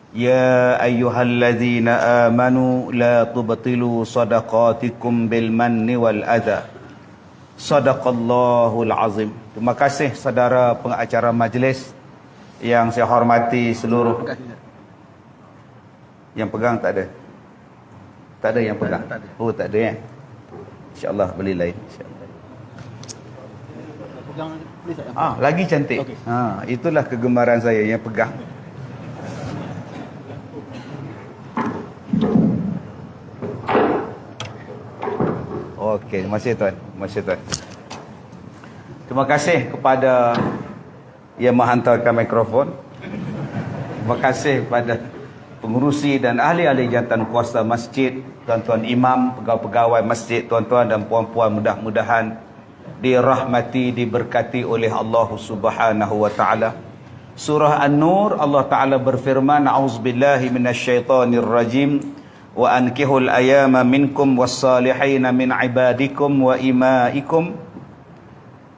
يا أيها الذين آمنوا لا تبطلوا صدقاتكم بالمن والأذى صدق الله العظيم. Terima kasih saudara pengacara majlis yang saya hormati seluruh. Yang pegang tak ada? Tak ada yang pegang? Oh tak ada ya? InsyaAllah beli lain, InsyaAllah. Lagi cantik. Okay. Itulah kegemaran saya yang pegang. Okey, terima kasih tuan. Terima kasih tuan. Terima kasih kepada yang menghantarkan mikrofon. Terima kasih kepada pengurusi dan ahli-ahli jantan kuasa masjid, tuan-tuan imam, pegawai-pegawai masjid, tuan-tuan dan puan-puan, mudah-mudahan dirahmati, diberkati oleh Allah Subhanahu wa taala. Surah An-Nur, Allah Taala berfirman, a'udzubillahi minasyaitonir rajim, wa ankihul ayama minkum was-salihina min ibadikum wa imaikum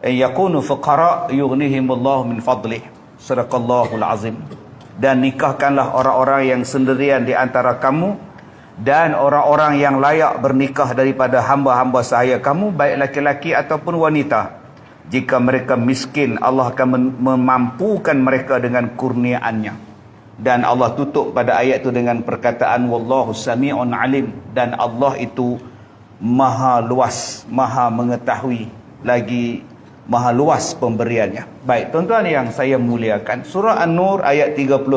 ay yakunu fuqara yughnihimullahu min fadlih. Sadaqallahul azim. Dan nikahkanlah orang-orang yang sendirian di antara kamu dan orang-orang yang layak bernikah daripada hamba-hamba sahaya kamu, baik laki-laki ataupun wanita. Jika mereka miskin, Allah akan memampukan mereka dengan kurniaannya. Dan Allah tutup pada ayat itu dengan perkataan wallahu sami'un alim, dan Allah itu maha luas, maha mengetahui, lagi maha luas pemberiannya. Baik, tuan-tuan yang saya muliakan, surah An-Nur ayat 32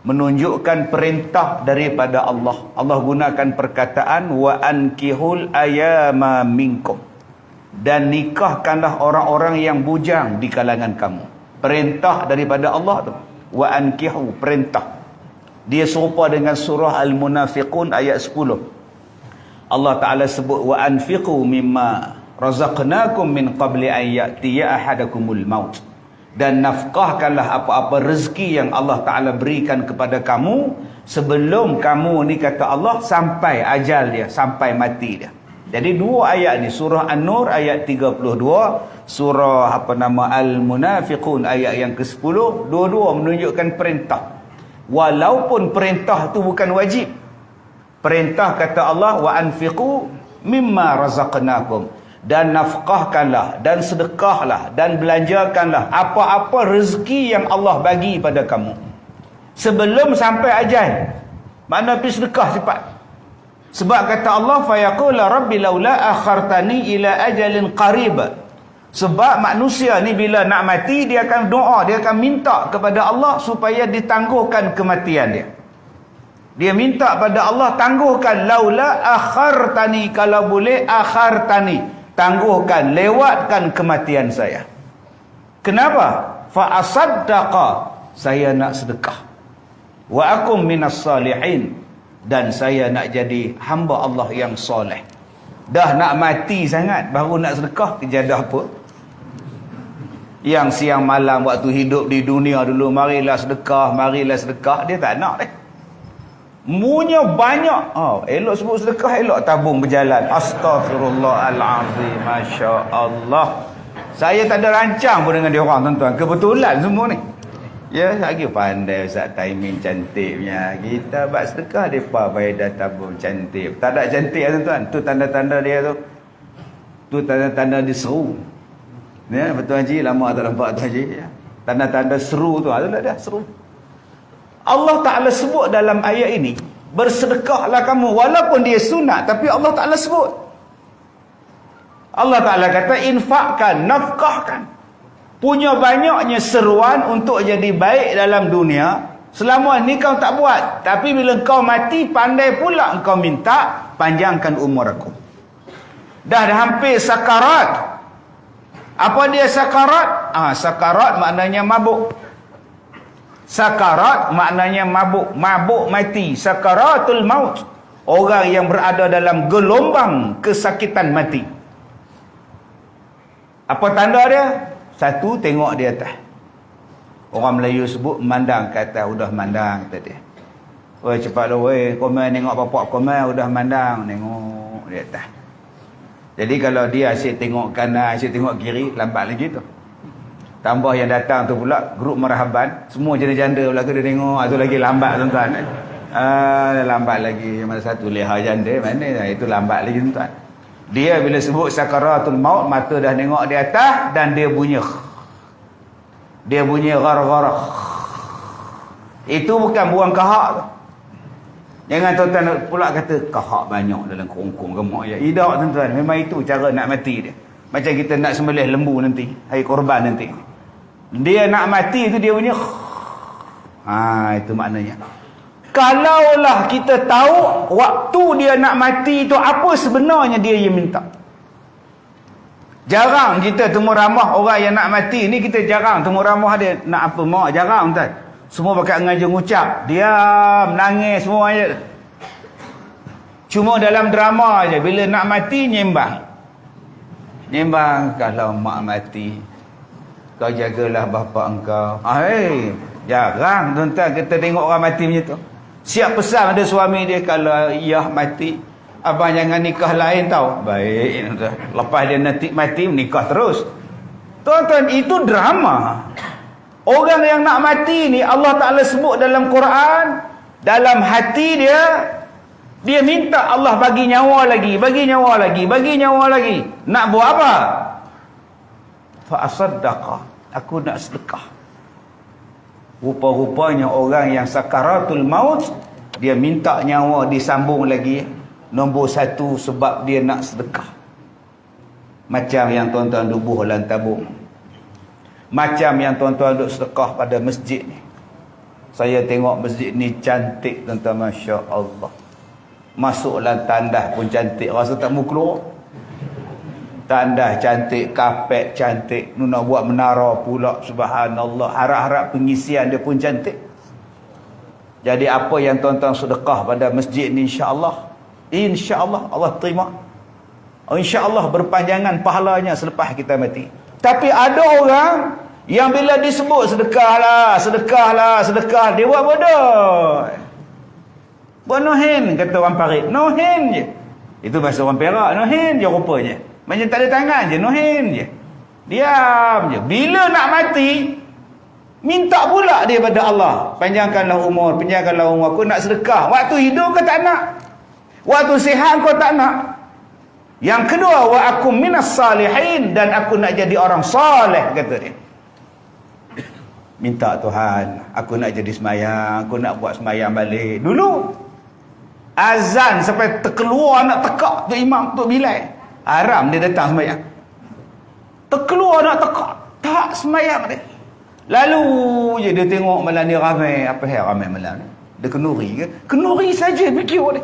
menunjukkan perintah daripada Allah. Allah gunakan perkataan wa ankihul ayama minkum, dan nikahkanlah orang-orang yang bujang di kalangan kamu. Perintah daripada Allah tu, wa ankihu, perintah. Dia serupa dengan surah Al-Munafiqun ayat 10. Allah Ta'ala sebut wa anfiqu mimma razaqnakum min qabli an ya'tiya ahadakumul maut, dan nafkahkanlah apa-apa rezeki yang Allah Ta'ala berikan kepada kamu sebelum kamu ni, kata Allah, sampai ajal dia, sampai mati dia. Jadi dua ayat ni, surah An-Nur ayat 32, surah Al-Munafiqun ayat yang ke-10, dua-dua menunjukkan perintah. Walaupun perintah tu bukan wajib. Perintah kata Allah wa anfiqu mimma razaqnakum, dan nafkahkanlah dan sedekahlah dan belanjakanlah apa-apa rezeki yang Allah bagi pada kamu sebelum sampai ajal. Makna pergi sedekah cepat. Sebab kata Allah fayaqula rabbi laula akhartani ila ajalin qarib. Sebab manusia ni bila nak mati, dia akan doa, dia akan minta kepada Allah supaya ditangguhkan kematian dia. Dia minta pada Allah, tangguhkan, laula akhartani, kalau boleh akhartani, tangguhkan, lewatkan kematian saya. Kenapa? Fa asaddaqa, saya nak sedekah. Wa akum minas salihin, dan saya nak jadi hamba Allah yang soleh. Dah nak mati sangat baru nak sedekah, kejadah apa? Yang siang malam waktu hidup di dunia dulu, marilah sedekah, dia tak nak deh. Munya banyak. Elok sebut sedekah, elok tabung berjalan. Astaghfirullahalazim. Masya Allah. Saya tak ada rancang pun dengan dia orang, tuan-tuan. Kebetulan semua ni. Ya, lagi pandai Ustaz, timing cantiknya. Kita buat sedekah, mereka bayar tabung cantik. Tak ada cantik, tuan-tuan. Tu tanda-tanda dia tu. Tu tanda-tanda dia seru. Ya, betul Haji, lama tak nampak tu Haji. Ya. Tanda-tanda seru tu, adalah dah seru. Allah Ta'ala sebut dalam ayat ini, bersedekahlah kamu, walaupun dia sunat, tapi Allah Ta'ala sebut. Allah Ta'ala kata infakkan, nafkahkan. Punya banyaknya seruan untuk jadi baik dalam dunia. Selama ni kau tak buat, tapi bila kau mati, pandai pula kau minta panjangkan umur aku. Dah hampir sakarat. Apa dia sakarat? Sakarat maknanya mabuk. Sakarat maknanya mabuk. Mabuk mati. Sakaratul maut. Orang yang berada dalam gelombang kesakitan mati. Apa tanda dia? Satu, tengok di atas. Orang Melayu sebut mandang ke atas. Udah mandang tadi. Weh cepatlah weh. Komen tengok bapak komen. Udah mandang. Tengok di atas. Jadi kalau dia asyik tengok kanan, asyik tengok kiri, lambat lagi tu. Tambah yang datang tu pula grup marhaban, semua janda-janda pula dia tengok. Itu lagi lambat tuan-tuan. Lambat lagi. Mana satu leha janda mana, itu lambat lagi tuan-tuan. Dia bila sebut sakaratul maut, mata dah tengok di atas dan dia bunyi. Dia bunyi gar-gar. Itu bukan buang kahak tu. Jangan tuan-tuan pula kata kahak banyak dalam kerongkong gemuk ya. Tidak tuan-tuan, memang itu cara nak mati dia. Macam kita nak sembelih lembu nanti, hari korban nanti. Dia nak mati tu dia bunyi. Itu maknanya. Kalaulah kita tahu waktu dia nak mati tu apa sebenarnya dia yang minta. Jarang kita temu ramah orang yang nak mati ni, kita jarang temu ramah dia nak apa mau, jarang tuan. Semua pakai ngaji ngucap, diam, nangis semua aja. Cuma dalam drama aja bila nak mati nyembang. Nyembang, kalau mak mati kau jagalah bapa engkau. Jarang tuan-tuan kita tengok orang mati macam tu. Siap pesan ada suami dia, kalau Iyah mati, abang jangan nikah lain tau. Baik tuan-tuan. Lepas dia nanti mati nikah terus. Tuan-tuan, itu drama. Orang yang nak mati ni Allah Ta'ala sebut dalam Quran, dalam hati dia minta Allah bagi nyawa lagi, bagi nyawa lagi, bagi nyawa lagi. Nak buat apa? Fa asaddaqa, aku nak sedekah. Rupa-rupanya orang yang sakaratul maut, dia minta nyawa disambung lagi. Nombor satu sebab dia nak sedekah. Macam yang tuan-tuan dubuh dalam tabung, macam yang tuan-tuan duk sedekah pada masjid ni. Saya tengok masjid ni cantik tuan-tuan, Masya Allah. Masuk dalam tandas pun cantik, rasa tak mau keluar. Tandas cantik, kapet cantik, nak buat menara pula, subhanallah. Harap-harap pengisian dia pun cantik. Jadi apa yang tuan-tuan sedekah pada masjid ni, insya-Allah Allah terima. Insya-Allah berpanjangan pahalanya selepas kita mati. Tapi ada orang yang bila disebut sedekah, dia buat bodoh. Buat nohen, kata orang Parit. Nohen je. Itu bahasa orang Perak, nohen je rupanya. Macam tak ada tangan je, nohen je. Diam je. Bila nak mati, minta pula dia pada Allah. Panjangkanlah umur, aku nak sedekah. Waktu hidup kau tak nak. Waktu sihat kau tak nak. Yang kedua, wa akum minas salihin, dan aku nak jadi orang soleh, kata dia. Minta Tuhan, aku nak jadi semayang, aku nak buat semayang balik. Dulu azan sampai terkeluar nak tekak tu imam tu bilai, haram dia datang semayang. Terkeluar nak tekak, tak semayang dia. Lalu je dia tengok malam ni ramai, apa hal ramai malam ni? Dia kenuri ke? Kenuri saja fikir dia.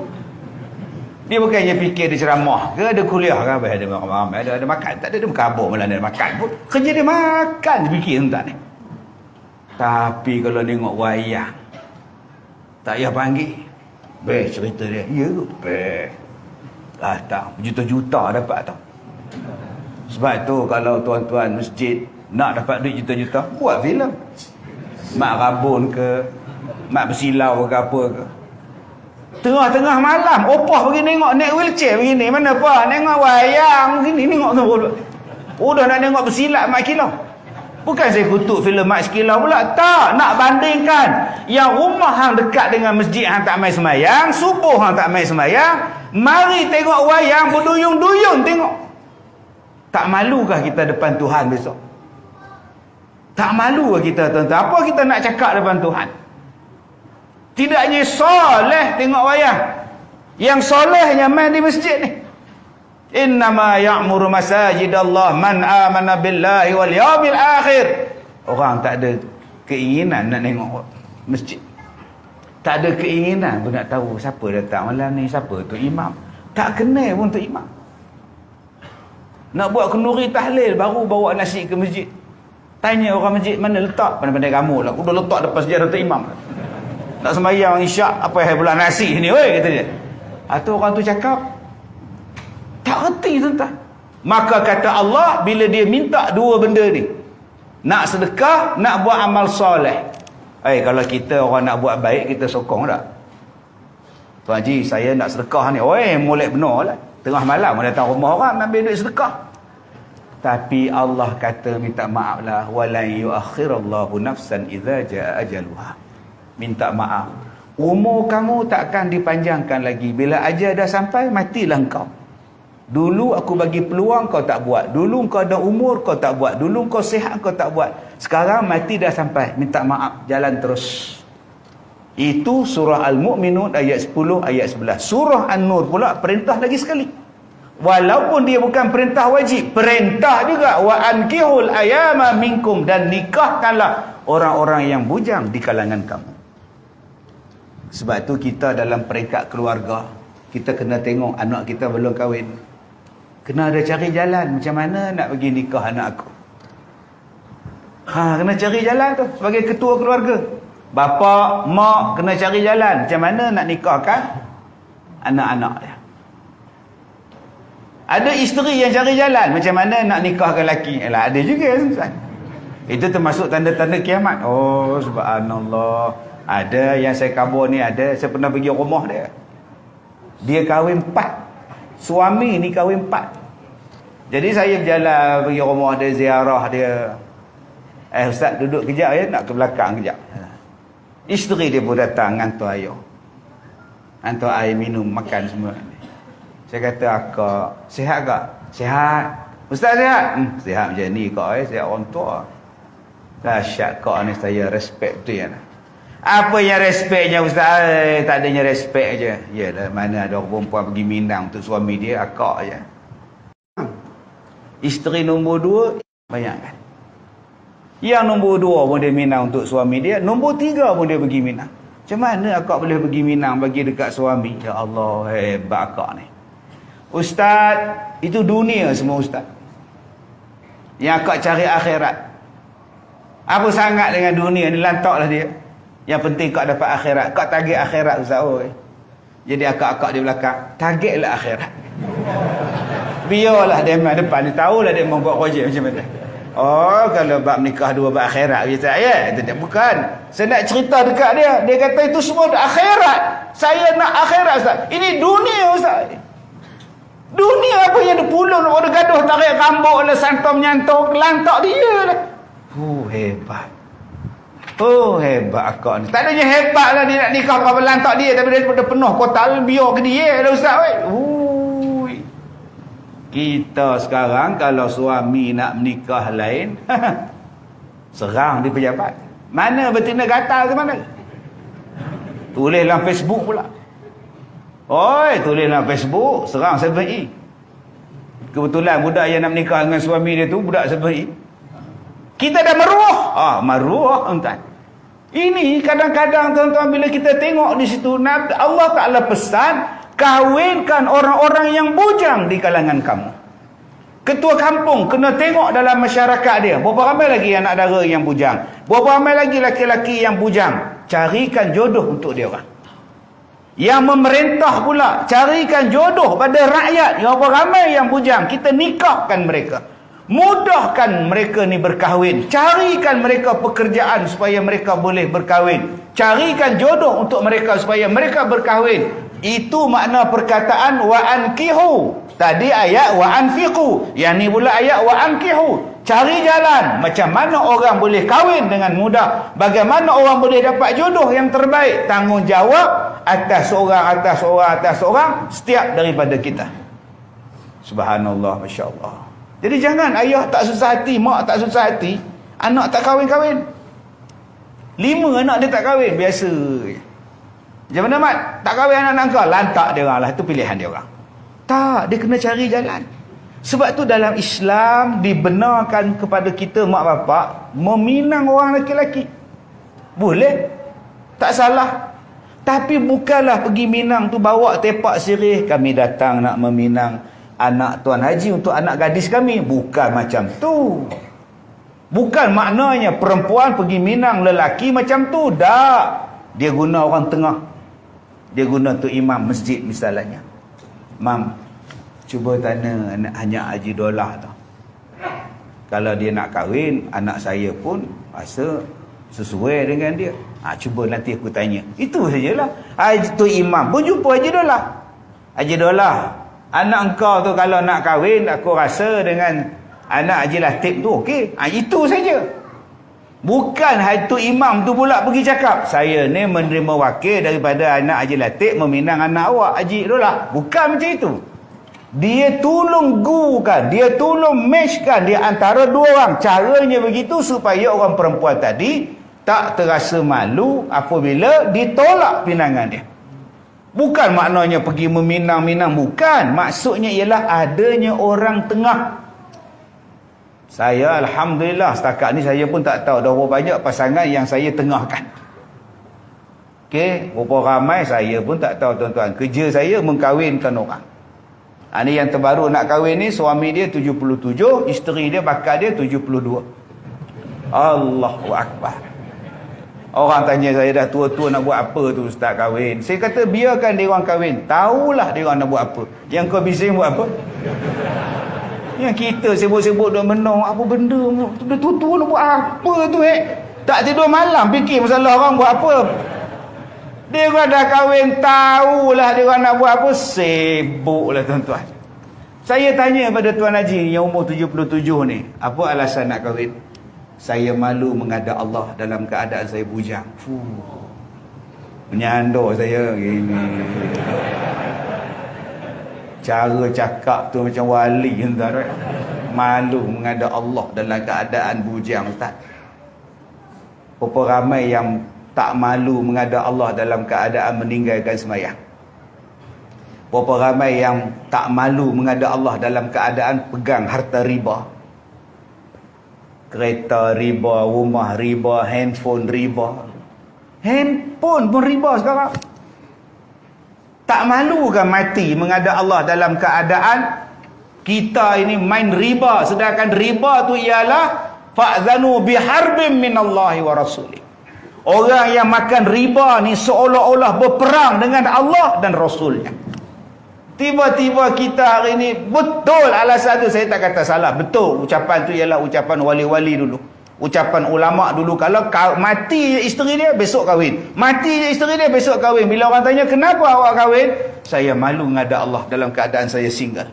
Dia bukannya fikir dia ceramah ke, ada kuliah ke, apa ada ramai, ada makan, tak ada, dia berkabur malam ni, ada makan pun. Kerja dia makan, dia fikir entah ni. Tapi kalau tengok wayang, tak payah panggil. Best cerita dia. Ya ke? Best. Tak. Juta-juta dapat tau. Sebab tu kalau tuan-tuan masjid nak dapat duit juta-juta, buat filem. Mak rabun ke, mak bersilau ke apa ke. Tengah-tengah malam, opah pergi tengok naik wheelchair begini. Mana apa? Tengok wayang begini. Tengok tu. Udah nak tengok bersilat mak kilau. Bukan saya kutuk filem Mak Sekilau pula. Tak, nak bandingkan. Yang rumah hang dekat dengan masjid hang tak main semayang, subuh hang tak main semayang, mari tengok wayang berduyun-duyun tengok. Tak malukah kita depan Tuhan besok? Tak malukah kita tuan-tuan? Apa kita nak cakap depan Tuhan? Tidaknya soleh tengok wayang. Yang solehnya main di masjid ni. Innama ya'muru masajidallah man amana billahi wal yawmil akhir. Orang tak ada keinginan nak tengok masjid. Tak ada keinginan pun nak tahu siapa datang malam ni, siapa tu imam. Tak kenal pun tu imam. Nak buat kenduri tahlil baru bawa nasi ke masjid. Tanya orang masjid mana letak, pandai-pandai kamu lah. Udah letak depan sejarah tu imam. Nak sembahyang isyak, apa yang pula nasi ni weh, kata dia. Atau orang tu cakap tak reti tuan-tuan. Maka kata Allah, bila dia minta dua benda ni, nak sedekah, nak buat amal soleh. Kalau kita orang nak buat baik, kita sokong tak? Tuan Haji, saya nak sedekah ni. Molek benar lah. Tengah malam datang rumah orang nak ambil duit sedekah. Tapi Allah kata minta maaf lah, walan yuakhirallahu nafsan idza jaa ajaluha. Minta maaf. Umur kamu takkan dipanjangkan lagi. Bila ajal dah sampai, matilah engkau. Dulu aku bagi peluang, kau tak buat. Dulu kau ada umur, kau tak buat. Dulu kau sihat, kau tak buat. Sekarang mati dah sampai. Minta maaf, jalan terus. Itu surah Al-Mu'minun ayat 10, ayat 11. Surah An-Nur pula perintah lagi sekali. Walaupun dia bukan perintah wajib, perintah juga. Wa ankihul ayama minkum, dan nikahkanlah orang-orang yang bujang di kalangan kamu. Sebab tu kita dalam peringkat keluarga, kita kena tengok anak kita belum kahwin, kena ada cari jalan macam mana nak bagi nikah anak aku. Kena cari jalan tu sebagai ketua keluarga. Bapa, mak kena cari jalan macam mana nak nikahkan anak-anak dia. Ada isteri yang cari jalan macam mana nak nikahkan lelaki. Ada juga tuan. Itu termasuk tanda-tanda kiamat. Oh subhanallah. Ada yang saya khabar ni, ada saya pernah pergi rumah dia. Dia kahwin 4. Suami ni kahwin 4. Jadi saya berjalan pergi rumah dia, ziarah dia. Ustaz duduk kejap ya, nak ke belakang kejap. Isteri dia pun datang hantar air. Hantar air minum, makan semua. Saya kata, akak, sihat tak? Sihat. Ustaz sihat? Sihat macam ni kak, sihat orang tua. Dahsyat kak ni, saya respect betul ya. Apa yang respeknya Ustaz? Tak adanya respect je. Yalah, mana ada orang perempuan pergi minang untuk suami dia, akak je. Isteri nombor 2, bayangkan. Yang nombor 2 pun dia minang untuk suami dia, nombor 3 pun dia pergi minang. Macam mana akak boleh pergi minang bagi dekat suami? Ya Allah, hebat akak ni. Ustaz, itu dunia semua Ustaz. Yang akak cari akhirat. Apa sangat dengan dunia ni, lantaklah dia. Yang penting kau dapat akhirat. Kau target akhirat Ustaz. Jadi akak-akak di belakang, targetlah akhirat. Biarlah dia main depan, dia tahulah dia mau buat projek macam mana. Oh, kalau bab nikah 2 bab akhirat Ustaz ya. Itu dia bukan. Saya nak cerita dekat dia. Dia kata itu semua akhirat. Saya nak akhirat Ustaz. Ini dunia Ustaz. Dunia apa yang dia pulung, ada gaduh tarik rambut lah, santam nyantok, lantak dia lah. Hebat. Hebat akak ni. Tak adanya hebat lah dia nak nikah kau lantak dia, tapi dia penuh kotal, biar ke dia lah Ustaz. Kita sekarang kalau suami nak menikah lain, serang di pejabat. Mana betina gatal ke mana? Tulis dalam Facebook pula. Tulis dalam Facebook, serang 7E. Kebetulan budak yang nak menikah dengan suami dia tu budak 7E. Kita dah maruah. Maruah tuan. Ini kadang-kadang tuan-tuan bila kita tengok di situ, Allah Ta'ala pesan, kahwinkan orang-orang yang bujang di kalangan kamu. Ketua kampung kena tengok dalam masyarakat dia, berapa ramai lagi anak dara yang bujang, berapa ramai lagi laki-laki yang bujang. Carikan jodoh untuk dia orang. Yang memerintah pula, carikan jodoh pada rakyat, berapa ramai yang bujang, kita nikahkan mereka. Mudahkan mereka ni berkahwin. Carikan mereka pekerjaan supaya mereka boleh berkahwin. Carikan jodoh untuk mereka supaya mereka berkahwin. Itu makna perkataan wa ankihu. Tadi ayat wa anfiqu. Yang ni pula ayat wa ankihu. Cari jalan macam mana orang boleh kahwin dengan mudah. Bagaimana orang boleh dapat jodoh yang terbaik. Tanggungjawab atas seorang setiap daripada kita. Subhanallah, Masya Allah. Jadi jangan ayah tak susah hati, mak tak susah hati, anak tak kahwin-kahwin. 5 anak dia tak kahwin, biasa. Macam mana mat? Tak kahwin anak-anak kau? Lantak dia orang lah, itu pilihan dia orang. Tak, dia kena cari jalan. Sebab tu dalam Islam dibenarkan kepada kita mak bapak meminang orang lelaki-lelaki. Boleh, tak salah. Tapi bukanlah pergi minang tu bawa tepak sirih, kami datang nak meminang anak Tuan Haji untuk anak gadis kami. Bukan macam tu. Bukan maknanya perempuan pergi minang lelaki macam tu. Tak. Dia guna orang tengah. Dia guna tu imam masjid misalnya. Mam, cuba tanya anak hanya Haji Dolah tu. Kalau dia nak kahwin, anak saya pun rasa sesuai dengan dia. Cuba nanti aku tanya. Itu sajalah. Tu imam pun jumpa Haji Dolah. Haji Dolah, anak engkau tu kalau nak kahwin, aku rasa dengan anak Haji Latif tu okey. Itu saja. Bukan itu imam tu pula pergi cakap, saya ni menerima wakil daripada anak Haji Latif meminang anak awak Haji Lola. Bukan macam itu. Dia tolong gukan, dia tolong matchkan di antara dua orang. Caranya begitu supaya orang perempuan tadi tak terasa malu apabila ditolak pinangan dia. Bukan maknanya pergi meminang-minang, bukan. Maksudnya ialah adanya orang tengah. Saya alhamdulillah setakat ni saya pun tak tahu dah berapa banyak pasangan yang saya tengahkan. Okey, berapa ramai saya pun tak tahu tuan-tuan. Kerja saya mengkahwinkan orang. Ini yang terbaru nak kahwin ni, suami dia 77, isteri dia bakal dia 72. Allahu Akbar. Orang tanya saya, dah tua-tua nak buat apa tu ustaz kahwin? Saya kata biarkan dia orang kahwin. Tahulah dia orang nak buat apa. Yang kau bising buat apa? Yang kita sibuk-sibuk dah menang apa benda dah tua-tua nak buat apa tu tak tidur malam fikir masalah orang buat apa. Dia orang dah kahwin, tahulah dia orang nak buat apa, sibuklah tuan-tuan. Saya tanya pada Tuan Haji yang umur 77 ni, apa alasan nak kahwin? Saya malu menghadap Allah dalam keadaan saya bujang. Menyandor saya gini. Cara cakap tu macam wali entah, malu menghadap Allah dalam keadaan bujang ustaz. Berapa ramai yang tak malu menghadap Allah dalam keadaan meninggalkan sembahyang. Berapa ramai yang tak malu menghadap Allah dalam keadaan pegang harta riba. Kereta riba, rumah riba, handphone riba. Handphone pun riba sekarang. Tak malu kan mati menghadap Allah dalam keadaan kita ini main riba, sedangkan riba tu ialah fa'zanu biharbin minallahi wa rasulih. Orang yang makan riba ni seolah-olah berperang dengan Allah dan Rasulnya. Tiba-tiba kita hari ni, betul alasan tu, saya tak kata salah, betul ucapan tu ialah ucapan wali-wali dulu, ucapan ulama dulu. Kalau mati isteri dia, besok kahwin. Mati isteri dia, besok kahwin. Bila orang tanya, kenapa awak kahwin? Saya malu menghadap Allah dalam keadaan saya single.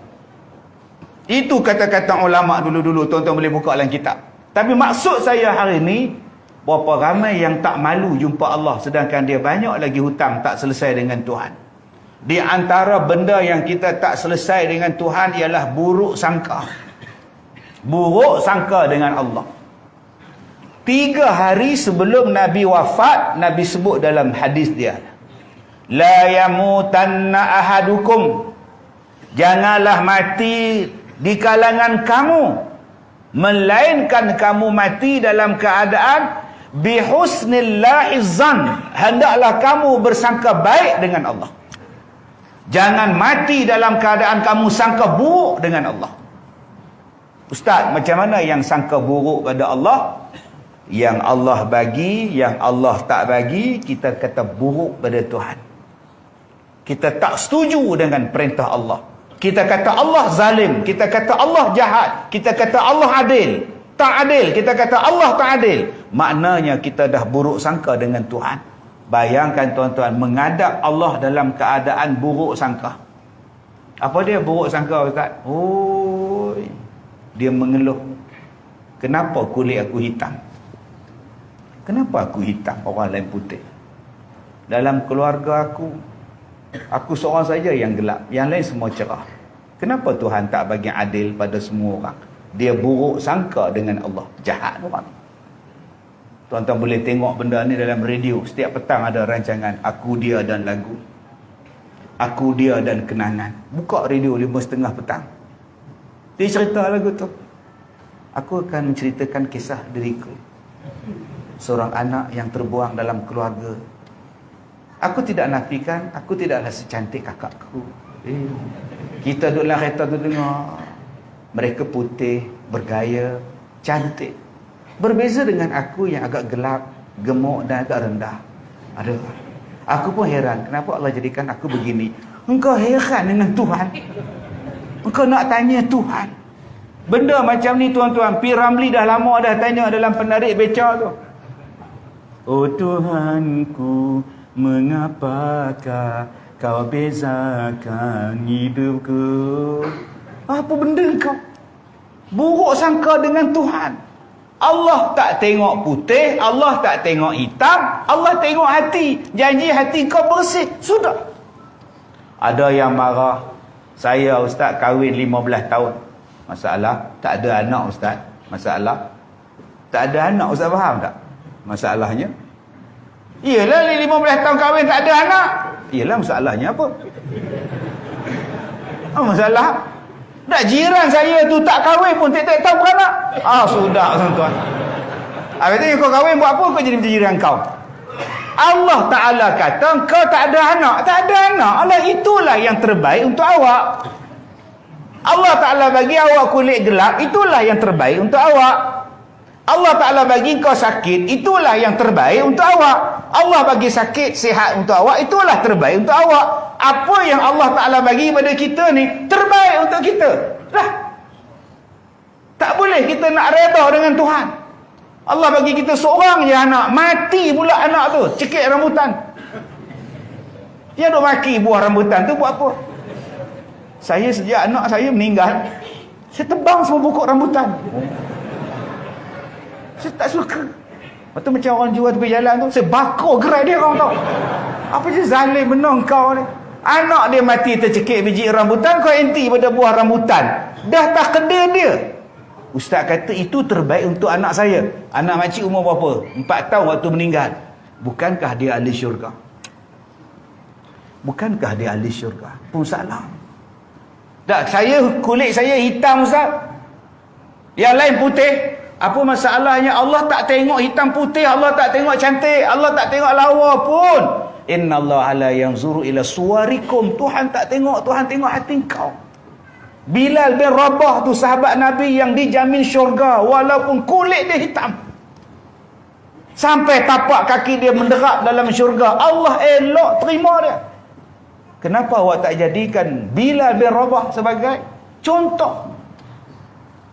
Itu kata-kata ulama dulu-dulu. Tuan-tuan boleh buka dalam kitab. Tapi maksud saya hari ni, berapa ramai yang tak malu jumpa Allah, sedangkan dia banyak lagi hutang tak selesai dengan Tuhan. Di antara benda yang kita tak selesai dengan Tuhan ialah buruk sangka. Buruk sangka dengan Allah. 3 hari sebelum Nabi wafat, Nabi sebut dalam hadis dia, la yamutanna ahadukum, janganlah mati di kalangan kamu, melainkan kamu mati dalam keadaan bihusnillahi zan, hendaklah kamu bersangka baik dengan Allah. Jangan mati dalam keadaan kamu sangka buruk dengan Allah. Ustaz, macam mana yang sangka buruk pada Allah? Yang Allah bagi, yang Allah tak bagi, kita kata buruk pada Tuhan. Kita tak setuju dengan perintah Allah. Kita kata Allah zalim, kita kata Allah jahat, kita kata Allah adil. Tak adil, kita kata Allah tak adil. Maknanya kita dah buruk sangka dengan Tuhan. Bayangkan tuan-tuan, menghadap Allah dalam keadaan buruk sangka. Apa dia buruk sangka ustaz? Oi, dia mengeluh. Kenapa kulit aku hitam? Kenapa aku hitam, orang lain putih? Dalam keluarga aku seorang saja yang gelap, yang lain semua cerah. Kenapa Tuhan tak bagi adil pada semua orang? Dia buruk sangka dengan Allah, jahat orang. Tuan-tuan boleh tengok benda ni dalam radio. Setiap petang ada rancangan Aku Dia dan Lagu, Aku Dia dan Kenangan. Buka radio 5.30 petang, dia cerita lagu tu. Aku akan menceritakan kisah diriku, seorang anak yang terbuang dalam keluarga. Aku tidak nafikan, aku tidaklah secantik kakakku. Kita duduk dalam kereta tu dengar, mereka putih, bergaya, cantik. Berbeza dengan aku yang agak gelap, gemuk dan agak rendah. Aku pun heran, kenapa Allah jadikan aku begini? Engkau heran dengan Tuhan? Engkau nak tanya Tuhan? Benda macam ni tuan-tuan, P. Ramlee dah lama dah tanya dalam penarik beca tu. Oh Tuhanku, mengapakah kau bezakan hidupku? Apa benda kau? Buruk sangka dengan Tuhan. Allah tak tengok putih, Allah tak tengok hitam, Allah tengok hati. Janji hati kau bersih, sudah. Ada yang marah, saya ustaz kahwin 15 tahun. Masalah, tak ada anak ustaz. Masalah, tak ada anak, ustaz faham tak? Masalahnya, iyalah 15 tahun kahwin tak ada anak. Iyalah, masalahnya apa? Masalah, dah jiran saya tu tak kahwin pun tak tahu beranak. Sudah tuan-tuan. Katanya kau kahwin buat apa kau jadi macam jiran kau? Allah Ta'ala kata kau tak ada anak. Tak ada anak. Allah, itulah yang terbaik untuk awak. Allah Ta'ala bagi awak kulit gelap, itulah yang terbaik untuk awak. Allah Ta'ala bagi kau sakit, itulah yang terbaik untuk awak. Allah bagi sakit, sihat untuk awak, itulah terbaik untuk awak. Apa yang Allah Ta'ala bagi pada kita ni terbaik untuk kita. Dah. Tak boleh kita nak reda dengan Tuhan. Allah bagi kita seorang je anak, mati pula anak tu, cekik rambutan. Dia duk maki buah rambutan tu buat apa? Saya sejak anak saya meninggal, saya tebang semua pokok rambutan. Saya tak suka. Lepas tu macam orang jual tepi jalan tu, saya bakar gerai dia, orang tahu. Apa je zalim benar kau ni. Anak dia mati tercekik biji rambutan, kau anti pada buah rambutan. Dah takdir dia. Ustaz kata itu terbaik untuk anak saya. Anak makcik umur berapa? 4 tahun waktu meninggal. Bukankah dia ahli syurga? Bukankah dia ahli syurga? Pun salah. Tak, kulit saya hitam ustaz. Yang lain putih. Apa masalahnya? Allah tak tengok hitam putih, Allah tak tengok cantik, Allah tak tengok lawa pun. Innallaha la yanzuru ila suwarikum. Tuhan tak tengok, Tuhan tengok hati kau. Bilal bin Rabah tu sahabat Nabi yang dijamin syurga walaupun kulit dia hitam. Sampai tapak kaki dia menderap dalam syurga. Allah elok terima dia. Kenapa awak tak jadikan Bilal bin Rabah sebagai contoh?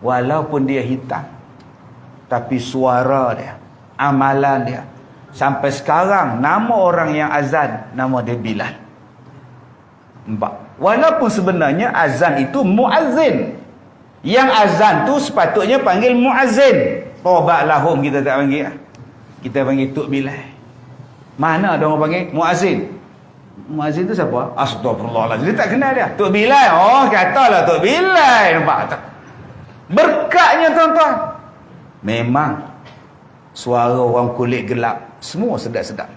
Walaupun dia hitam, tapi suara dia, amalan dia, sampai sekarang nama orang yang azan, nama dia Bilal. Walaupun sebenarnya azan itu muazzin. Yang azan tu sepatutnya panggil muazzin. Tobat lahum kita tak panggil. Kita panggil Tok Bilal. Mana ada orang panggil muazzin? Muazzin tu siapa? Astagfirullahaladzim. Dia tak kenal dia. Tok Bilal. Oh, katalah Tok Bilal. Nampak tak? Berkatnya tuan-tuan. Memang suara orang kulit gelap semua sedap-sedap.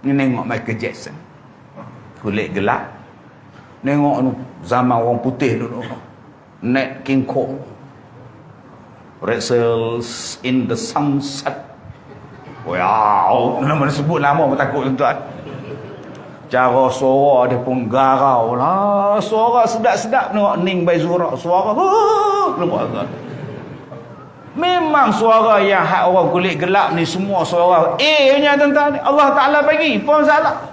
Ni tengok Michael Jackson, kulit gelap. Tengok zaman orang putih dulu, Nat King Cole, Rexels in the Sunset. Wow, nama sebut nama pun takut tuan-tuan. Cara suara dia pun garau lah. Suara sedap-sedap. Tengok Ning Baizura, suara nampak tuan. Memang suara yang hak orang kulit gelap ni semua suara punya tuan-tuan. Allah Ta'ala bagi pun salah.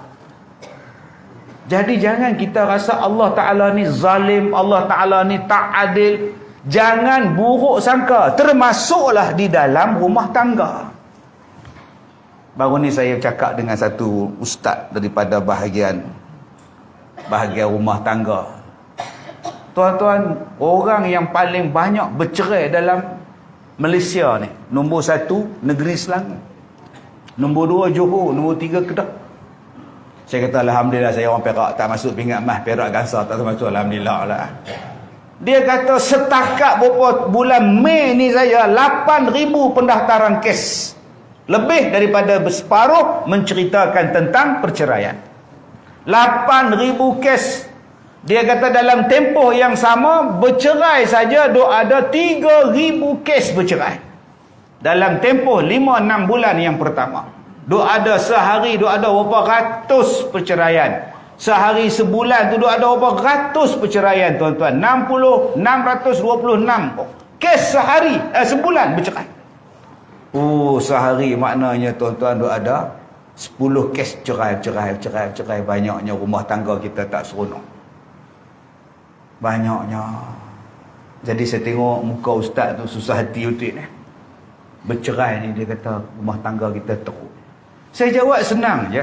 Jadi jangan kita rasa Allah Ta'ala ni zalim, Allah Ta'ala ni tak adil. Jangan buruk sangka. Termasuklah di dalam rumah tangga. Baru ni saya cakap dengan satu ustaz daripada bahagian rumah tangga. Tuan-tuan, orang yang paling banyak bercerai dalam Malaysia ni, nombor 1 negeri Selangor, nombor 2 Johor, nombor 3 Kedah. Saya kata alhamdulillah saya orang Perak, tak masuk pingat mas, Perak Gangsa tak termasuk, alhamdulillah lah. Dia kata setakat beberapa bulan Mei ni saya 8,000 pendaftaran kes. Lebih daripada separuh menceritakan tentang perceraian. 8,000 kes. Dia kata dalam tempoh yang sama bercerai saja ada 3,000 kes bercerai. Dalam tempoh 5-6 bulan yang pertama. Ada sehari ada berapa ratus perceraian. Sehari sebulan tu ada berapa ratus perceraian tuan-tuan. 626 kes sehari, sebulan bercerai. Sehari maknanya tuan-tuan ada 10 kes cerai. Banyaknya rumah tangga kita tak seronok. Banyaknya. Jadi saya tengok muka ustaz tu susah hati utik ni. Bercerai ni dia kata rumah tangga kita teruk. Saya jawab senang je.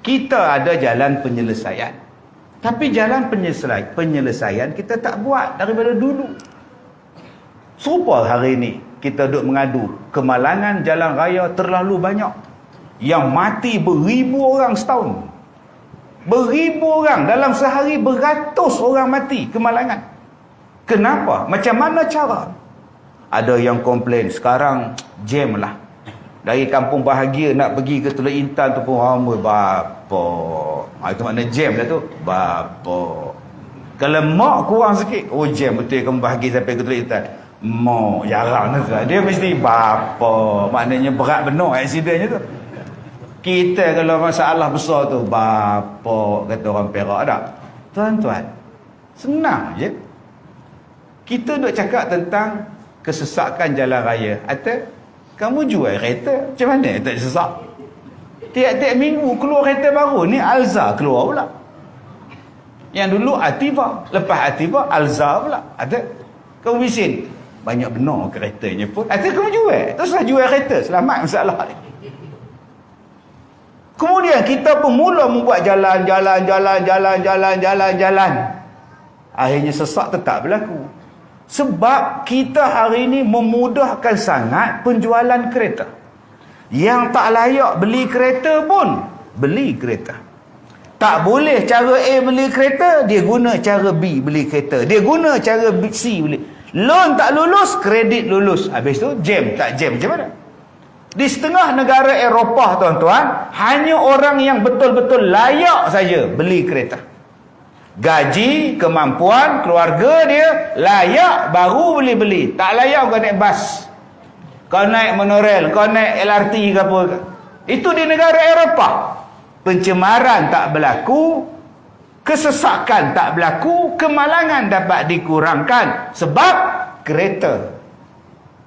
Kita ada jalan penyelesaian. Tapi jalan penyelesaian kita tak buat daripada dulu. Serupa hari ni kita duk mengadu kemalangan jalan raya terlalu banyak. Yang mati beribu orang setahun. Beribu orang dalam sehari, beratus orang mati kemalangan. Kenapa? Macam mana cara? Ada yang komplain sekarang jam lah. Dari kampung bahagia nak pergi ke Teluk Intan tu pun ramai. Bapa. Itu makna jam lah tu. Bapa. Kalau mak kurang sikit, oh jam betul kamu bahagia sampai ke Teluk Intan. Mak jarang lah. Dia mesti bapa. Maknanya berat benar aksidennya tu. Kita kalau masalah besar tu, bapa, kata orang Perak ada. Tuan-tuan, senang je. Kita duk cakap tentang kesesakan jalan raya. Atau kamu jual kereta, macam mana tak sesak? Tiap-tiap minggu keluar kereta baru ni, Alza keluar pula. Yang dulu Ativa, lepas Ativa Alza pula. Ada kamu bising, banyak benar keretanya pun. Atau kamu jual, teruslah jual kereta, selamat masalah ni. Kemudian kita pun mula membuat jalan. Akhirnya sesak tetap berlaku. Sebab kita hari ini memudahkan sangat penjualan kereta. Yang tak layak beli kereta pun beli kereta. Tak boleh cara A beli kereta, dia guna cara B beli kereta. Dia guna cara C beli. Loan tak lulus, kredit lulus. Habis tu jam tak jam, macam mana? Di setengah negara Eropah, tuan-tuan, hanya orang yang betul-betul layak saja beli kereta. Gaji, kemampuan, keluarga dia layak, baru beli-beli. Tak layak kau naik bas, kau naik monorail, kau naik LRT ke apa. Itu di negara Eropah. Pencemaran tak berlaku, kesesakan tak berlaku, kemalangan dapat dikurangkan. Sebab kereta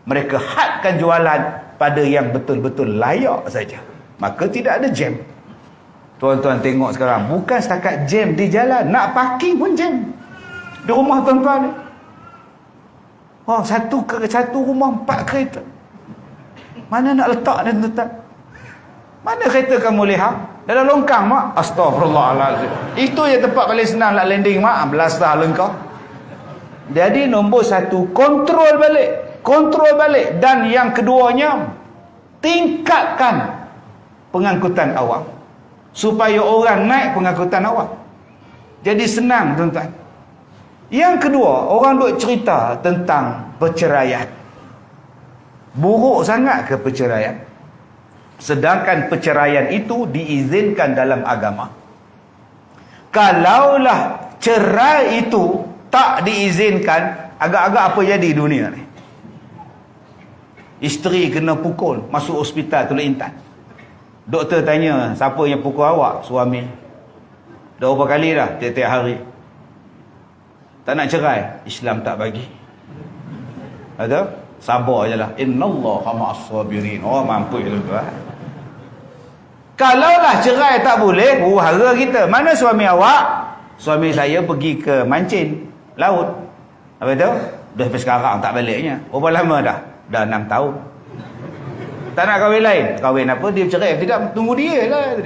mereka hadkan jualan pada yang betul-betul layak saja. Maka tidak ada jam. Tuan-tuan tengok sekarang, bukan setakat jam di jalan, nak parking pun jam. Di rumah tuan-tuan ni, oh, satu rumah 4 kereta. Mana nak letak ni tuan-tuan? Mana kereta kamu lihat? Dalam longkang mak. Astagfirullahaladzim. Itu je tempat paling senang nak landing mak. Belasah lengkau. Jadi nombor 1, kontrol balik. Kontrol balik. Dan yang keduanya, tingkatkan pengangkutan awam supaya orang naik pengangkutan awam. Jadi senang tuan-tuan. Yang kedua, orang duk cerita tentang perceraian. Buruk sangat ke perceraian? Sedangkan perceraian itu diizinkan dalam agama. Kalaulah cerai itu tak diizinkan, agak-agak apa jadi dunia ni? Isteri kena pukul, masuk hospital Teluk Intan. Doktor tanya, siapa yang pukul awak? Suami. Dah berapa kali dah? Tiap-tiap hari. Tak nak cerai? Islam tak bagi. Ada? Sabar je lah. Innallaha ma'as-sabirin. Oh, mampu je tuan. Kalaulah cerai tak boleh, hara kita. Mana suami awak? Suami saya pergi ke mancing laut. Apa tu? Dah sampai sekarang tak baliknya. Berapa lama dah? Dah 6 tahun. Tak nak kahwin lain. Kahwin apa? Dia cerai. Tidak, tunggu dia lah.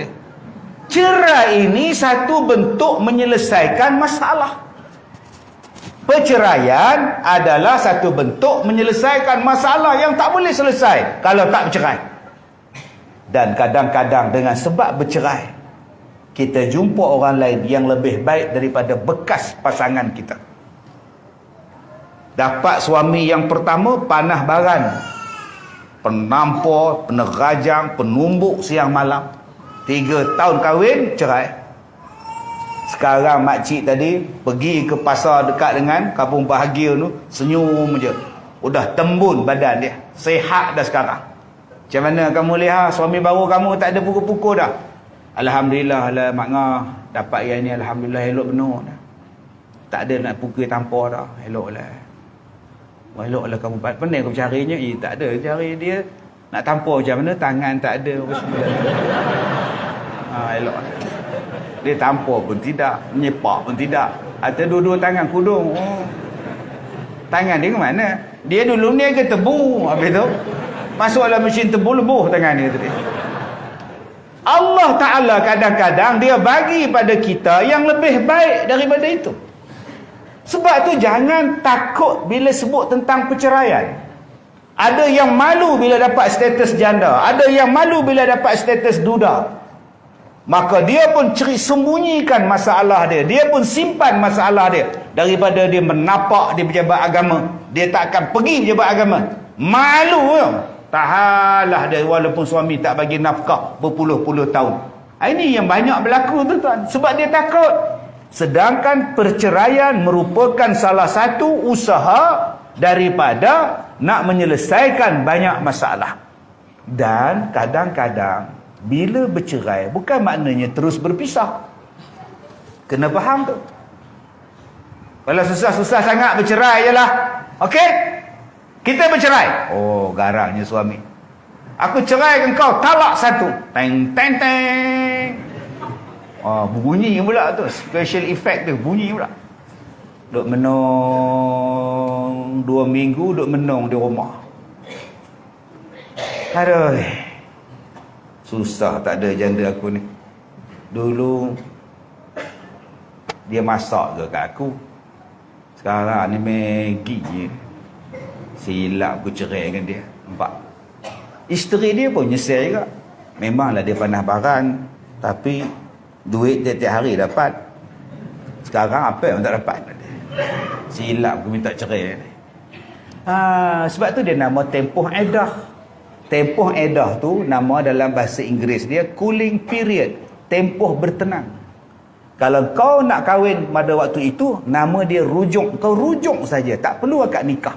Cerai ini satu bentuk menyelesaikan masalah. Perceraian adalah satu bentuk menyelesaikan masalah yang tak boleh selesai kalau tak bercerai. Dan kadang-kadang dengan sebab bercerai, kita jumpa orang lain yang lebih baik daripada bekas pasangan kita. Dapat suami yang pertama panah baran, penampar, penerajang, penumbuk siang malam. 3 tahun kahwin, cerai. Sekarang makcik tadi pergi ke pasar dekat dengan kampung bahagia tu, senyum je. Udah tembun badan dia, sihat dah sekarang. Macam mana kamu lihat suami baru kamu tak ada pukul-pukul dah? Alhamdulillah lah mak ngah, dapat yang ni alhamdulillah elok benar dah. Tak ada nak pukul tampar dah, eloklah. Wah, eloklah kamu pandai kau carinya. Tak ada cari dia nak tampar macam mana, tangan tak ada apa semua. Elok. Dia tampar pun tidak, menyepak pun tidak. Atau dua-dua tangan kudung. Oh. Tangan dia ke mana? Dia dulu ni ke tebu. Habis tu masuk dalam mesin tebu, lebuh tangan dia tadi. Allah Ta'ala kadang-kadang dia bagi pada kita yang lebih baik daripada itu. Sebab tu jangan takut bila sebut tentang perceraian. Ada yang malu bila dapat status janda, ada yang malu bila dapat status duda. Maka dia pun sembunyikan masalah dia, dia pun simpan masalah dia, daripada dia menapak di pejabat agama. Dia tak akan pergi pejabat agama, malu ya. Tahanlah dia walaupun suami tak bagi nafkah berpuluh-puluh tahun. Ini yang banyak berlaku tuan-tuan, sebab dia takut. Sedangkan perceraian merupakan salah satu usaha daripada nak menyelesaikan banyak masalah. Dan kadang-kadang bila bercerai bukan maknanya terus berpisah. Kena faham tu. Kalau susah-susah sangat bercerai je lah. Okey? Kita bercerai. Oh, garangnya suami. Aku cerai dengan kau, talak satu. Teng, teng, teng. Oh, bunyi pula tu. Special effect tu, bunyi pula. Duk menung 2 minggu, duk menung di rumah. Aduh, susah tak ada janda aku ni. Dulu dia masak ke kat aku, sekarang ni Maggi je. Silap aku cerai dengan dia. Nampak? Isteri dia pun nyesal juga. Memanglah dia pandai barang, tapi duit tiap-tiap hari dapat. Sekarang apa yang tak dapat? Silap aku minta cerai. Sebab tu dia nama tempoh edah. Tempoh edah tu nama dalam bahasa Inggeris dia cooling period, tempoh bertenang. Kalau kau nak kahwin pada waktu itu, nama dia rujuk. Kau rujuk saja, tak perlu akad nikah.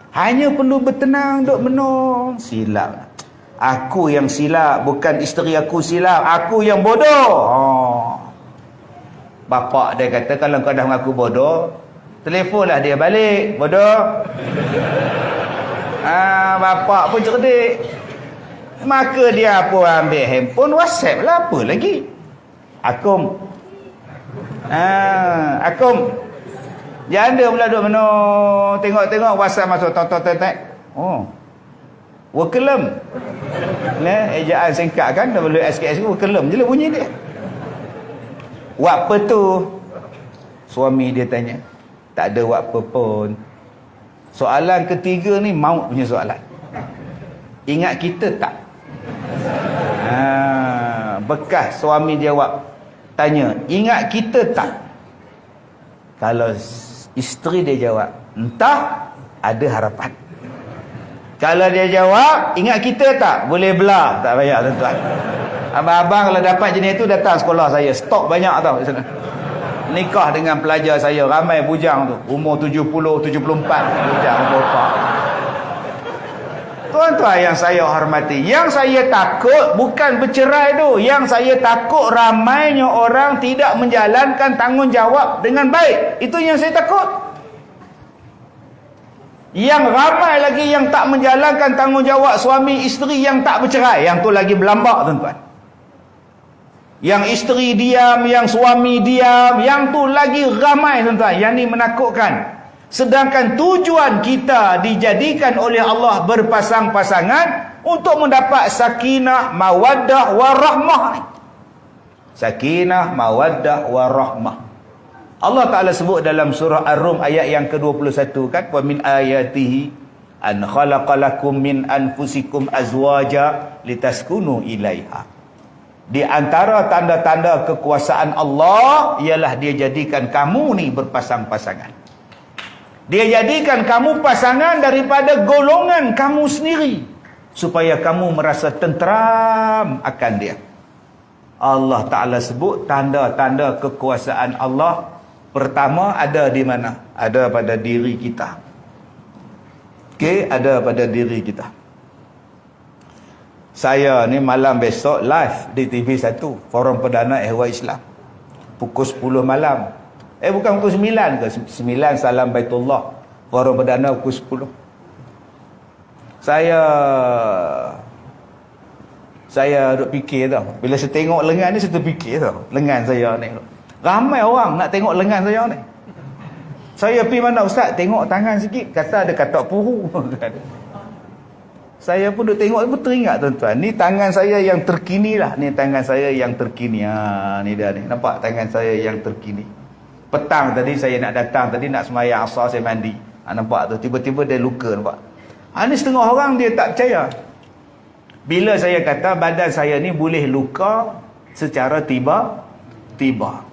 Hanya perlu bertenang, duk menung. Silap. Aku yang silap, bukan isteri aku silap. Aku yang bodoh. Bapak dia kata, kalau kau dah mengaku bodoh, telefonlah dia balik. Bodoh. Bapak pun cerdik. Maka dia pun ambil handphone, WhatsApp lah, apa lagi. Akum. Akum. Janda pula duk menung. Tengok-tengok WhatsApp masuk. Tok. Oh. Wakelem. Ejaan singkat kan, WSKS wakelem je lah bunyi dia. Buat apa tu? Suami dia tanya. Tak ada buat apa pun. Soalan ketiga ni maut punya soalan. Ingat kita tak? Bekas suami jawab. Tanya, ingat kita tak? Kalau isteri dia jawab, entah, ada harapan. Kalau dia jawab, ingat kita tak? Boleh belah. Tak payah tuan-tuan. Abang-abang kalau dapat jenis tu, datang sekolah saya. Stok banyak tau di sana. Nikah dengan pelajar saya, ramai bujang tu, umur 70, 74, bujang umur 4. Tuan-tuan yang saya hormati, yang saya takut bukan bercerai tu. Yang saya takut ramainya orang tidak menjalankan tanggungjawab dengan baik. Itu yang saya takut. Yang ramai lagi yang tak menjalankan tanggungjawab suami isteri yang tak bercerai. Yang tu lagi berlambak tuan-tuan. Yang isteri diam, yang suami diam, yang tu lagi ramai tuan-tuan. Yang ni menakutkan. Sedangkan tujuan kita dijadikan oleh Allah berpasang-pasangan untuk mendapat sakinah, mawaddah, warahmah. Sakinah, mawaddah, warahmah. Allah Ta'ala sebut dalam surah Ar-Rum ayat yang ke-21 kan, wa min ayatihi an khalaqalakum min anfusikum azwaja litaskunu ilaiha. Di antara tanda-tanda kekuasaan Allah ialah dia jadikan kamu ni berpasang-pasangan. Dia jadikan kamu pasangan daripada golongan kamu sendiri, supaya kamu merasa tenteram akan dia. Allah Ta'ala sebut tanda-tanda kekuasaan Allah. Pertama ada di mana? Ada pada diri kita. Okey, ada pada diri kita. Saya ni malam besok live di TV1, Forum Perdana Ehwal Islam. Pukul 10 malam. Bukan pukul 9 ke? 9 Salam Baitullah. Forum Perdana pukul 10. Saya duk fikir tau. Bila saya tengok lengan ni, saya terfikir tau. Lengan saya ni. Ramai orang nak tengok lengan saya ni. Saya pergi mana, ustaz? Tengok tangan sikit. Kata ada katak puru. Saya pun duk tengok, pun teringat tuan-tuan. Ni tangan saya yang terkini lah. Ni tangan saya yang terkini. Ni dia ni. Nampak tangan saya yang terkini. Petang tadi saya nak datang, tadi nak sembahyang asar saya mandi. Nampak tu, tiba-tiba dia luka nampak. Ni setengah orang dia tak percaya. Bila saya kata badan saya ni boleh luka secara tiba-tiba.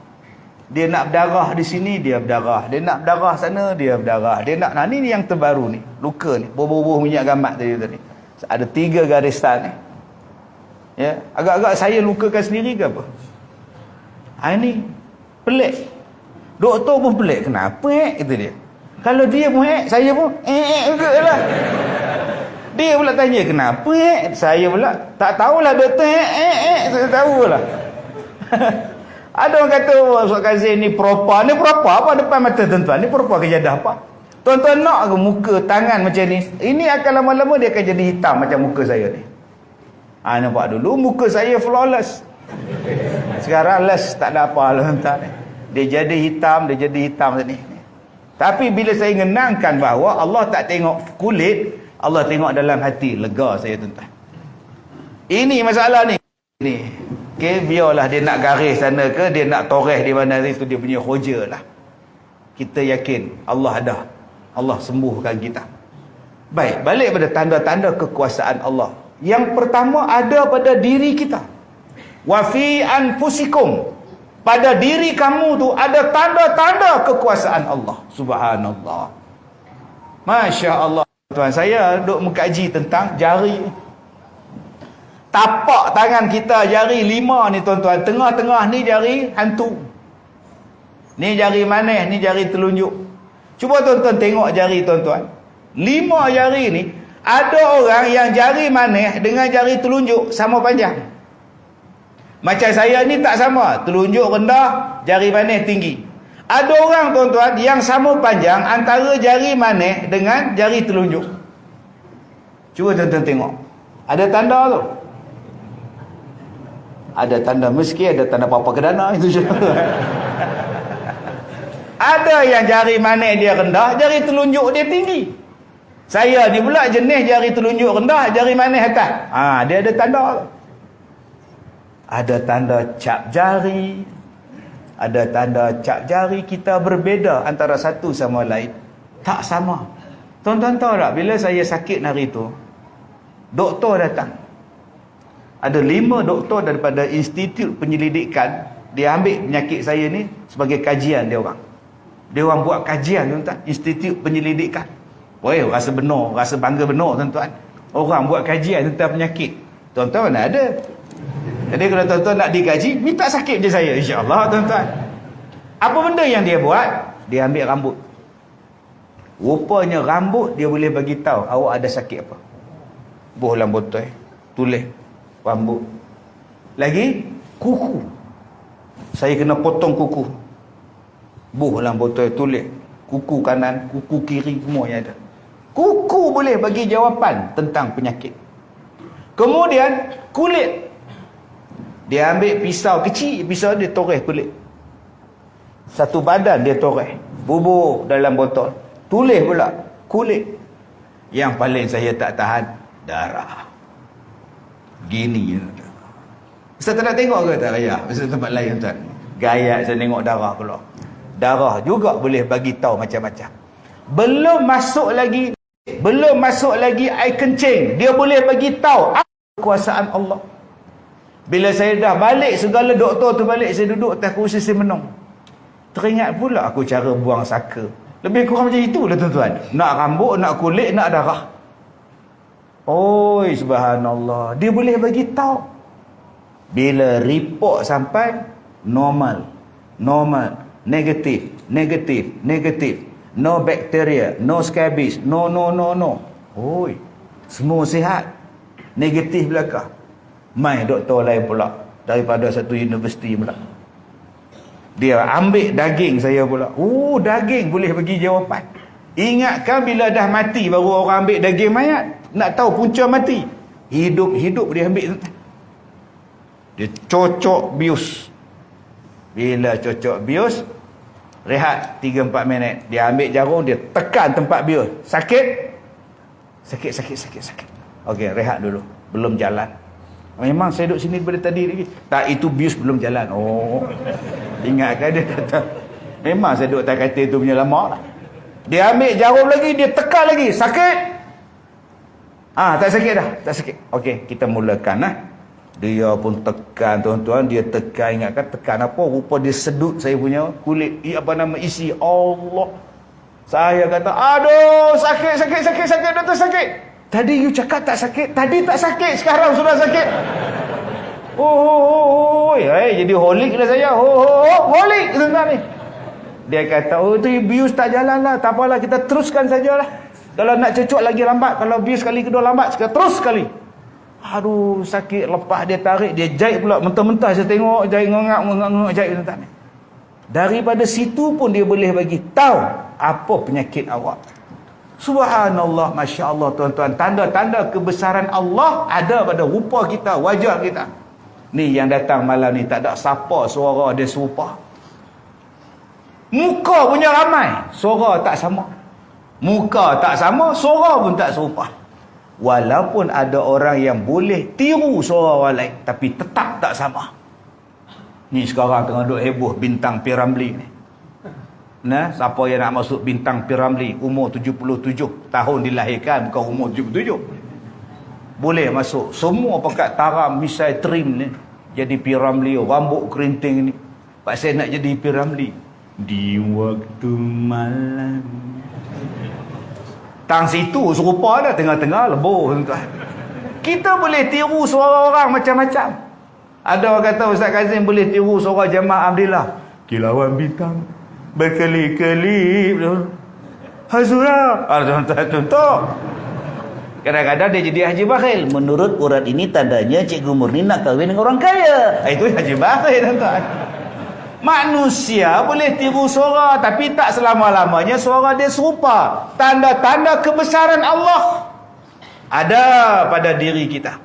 Dia nak berdarah di sini, dia berdarah. Dia nak berdarah sana, dia berdarah. Dia nak, ni yang terbaru ni, luka ni. Bubuh-bubuh minyak gamat tadi. Ada 3 garisan ni. Ya, agak-agak saya lukakan sendiri ke apa? Ini pelik. Doktor pun pelik. Kenapa kata dia? Kalau dia pun saya pun juga lah. Dia pula tanya kenapa saya pula tak tahulah doktor saya tahulah. Ada orang kata Ustaz Kazim ni propa. Ni propa apa depan mata tuan-tuan? Ni propa kejadah apa? Tuan-tuan nak ke muka tangan macam ni? Ini akan lama-lama dia akan jadi hitam macam muka saya ni. Nampak dulu muka saya flawless. Sekarang less tak ada apa lah tuan-tuan. Dia jadi hitam macam ni. Tapi bila saya ngenangkan bahawa Allah tak tengok kulit, Allah tengok dalam hati, lega saya tuan-tuan. Ini masalah ni. Okey, biarlah dia nak garis sana ke, dia nak toreh di mana itu dia punya hoja lah. Kita yakin Allah ada. Allah sembuhkan kita. Baik, balik pada tanda-tanda kekuasaan Allah. Yang pertama ada pada diri kita. Wa fi anfusikum. Pada diri kamu tu ada tanda-tanda kekuasaan Allah. Subhanallah. Masya Allah. Tuan, saya duk mengkaji tentang jari. Tapak tangan kita jari 5 ni tuan-tuan. Tengah-tengah ni jari hantu. Ni jari manis, ni jari telunjuk. Cuba tuan-tuan tengok jari tuan-tuan. 5 jari ni, ada orang yang jari manis dengan jari telunjuk sama panjang. Macam saya ni tak sama. Telunjuk rendah, jari manis tinggi. Ada orang tuan-tuan yang sama panjang antara jari manis dengan jari telunjuk. Cuba tuan-tuan tengok. Ada tanda tu? Ada tanda meski, ada tanda papa kedana itu je. Ada yang jari manis dia rendah, jari telunjuk dia tinggi. Saya ni pula jenis jari telunjuk rendah, jari manis atas. Dia ada tanda tu. Ada tanda cap jari. Ada tanda cap jari. Kita berbeza antara satu sama lain. Tak sama. Tuan-tuan tahu tak, bila saya sakit hari tu, doktor datang. Ada 5 doktor daripada Institut Penyelidikan. Dia ambil penyakit saya ni sebagai kajian dia orang. Dia orang buat kajian tuan-tuan, Institut Penyelidikan. Weh, rasa benar, rasa bangga benar tuan-tuan. Orang buat kajian tentang penyakit. Tuan-tuan mana ada? Jadi kalau tuan-tuan nak dikaji, minta sakit je saya, insya-Allah tuan-tuan. Apa benda yang dia buat? Dia ambil rambut. Rupanya rambut dia boleh bagi tahu awak ada sakit apa. Buh dalam botol, tulis rambut. Lagi kuku. Saya kena potong kuku. Buh dalam botol, tulis kuku kanan, kuku kiri, semua yang ada. Kuku boleh bagi jawapan tentang penyakit. Kemudian kulit. Dia ambil pisau kecil, pisau dia toreh kulit. Satu badan dia toreh. Bubur dalam botol. Tulis pula kulit. Yang paling saya tak tahan, darah. Gini. Ustaz tak nak tengok ke tak raya? Ustaz tempat lain Ustaz. Gaya saya tengok darah pula. Darah juga boleh bagi tahu macam-macam. Belum masuk lagi air kencing. Dia boleh bagi tahu apa kekuasaan Allah. Bila saya dah balik, segala doktor tu balik, saya duduk atas kursi saya menung. Teringat pula aku cara buang saka. Lebih kurang macam itulah tuan-tuan. Nak rambut, nak kulit, nak darah. Oi, subhanallah. Dia boleh bagi tahu. Bila report sampai normal, negatif. No bacteria, no scabies, no. Oi, semua sihat. Negatif belakang. Mai doktor lain pula daripada satu universiti pula. Dia ambil daging saya pula. Daging boleh bagi jawapan. Ingatkan bila dah mati baru orang ambil daging mayat. Nak tahu punca mati. Hidup dia ambil. Dia cocok bius. Bila cocok bius, rehat 3-4 minit. Dia ambil jarum, dia tekan tempat bius. Sakit. Okey, rehat dulu. Belum jalan. Memang saya duduk sini daripada tadi lagi. Tak, itu bius belum jalan. Ingatkan dia kata. Memang saya duduk atas katil tu punya lama lah. Dia ambil jarum lagi, dia tekan lagi. Sakit? Tak sakit dah. Tak sakit. Okey, kita mulakan lah. Dia pun tekan, tuan-tuan. Dia tekan, ingatkan tekan apa? Rupa dia sedut saya punya kulit. Isi. Allah. Saya kata, aduh, sakit, doktor sakit. Tadi you cakap tak sakit. Tadi tak sakit, sekarang sudah sakit. Jadi holik dah saya. Holik, tuan-tuan ni. Dia kata, tu bius tak jalan lah. Tak apalah, kita teruskan sajalah. Kalau nak cucuk lagi lambat. Kalau bius sekali kedua lambat, terus sekali. Aduh, sakit. Lepas dia tarik, dia jahit pula. Mentah-mentah saya tengok, jahit ngengak jahit. Daripada situ pun dia boleh bagi tahu apa penyakit awak. Subhanallah, Masya Allah, tuan-tuan. Tanda-tanda kebesaran Allah ada pada rupa kita, wajah kita. Ni yang datang malam ni, tak ada siapa suara dia serupa. Muka punya ramai, suara tak sama. Muka tak sama, suara pun tak serupa. Walaupun ada orang yang boleh tiru suara orang lain, tapi tetap tak sama. Ni sekarang tengah duk heboh bintang P. Ramlee ni. Nah, siapa yang nak masuk bintang P. Ramlee, umur 77 tahun dilahirkan, bukan umur 77. Boleh masuk. Semua pakat taram misai trim ni jadi P. Ramlee, rambut kerinting ni. Pak saya nak jadi P. Ramlee. Di waktu malam. Tang situ serupa dah, tengah-tengah lebur, tuan-tuan. Kita boleh tiru suara orang macam-macam. Ada orang kata Ustaz Kazim boleh tiru suara jemaah Alhamdulillah. Kilauan bintang berkelip-kelip. Hazura. Tuan-tuan, tuan-tuan. Kadang-kadang dia jadi haji bakhil. Menurut urat ini tandanya Cikgu Murni nak kahwin dengan orang kaya. Itu haji bakhil, tuan-tuan. Manusia boleh tiru suara, tapi tak selama-lamanya suara dia serupa. Tanda-tanda kebesaran Allah ada pada diri kita.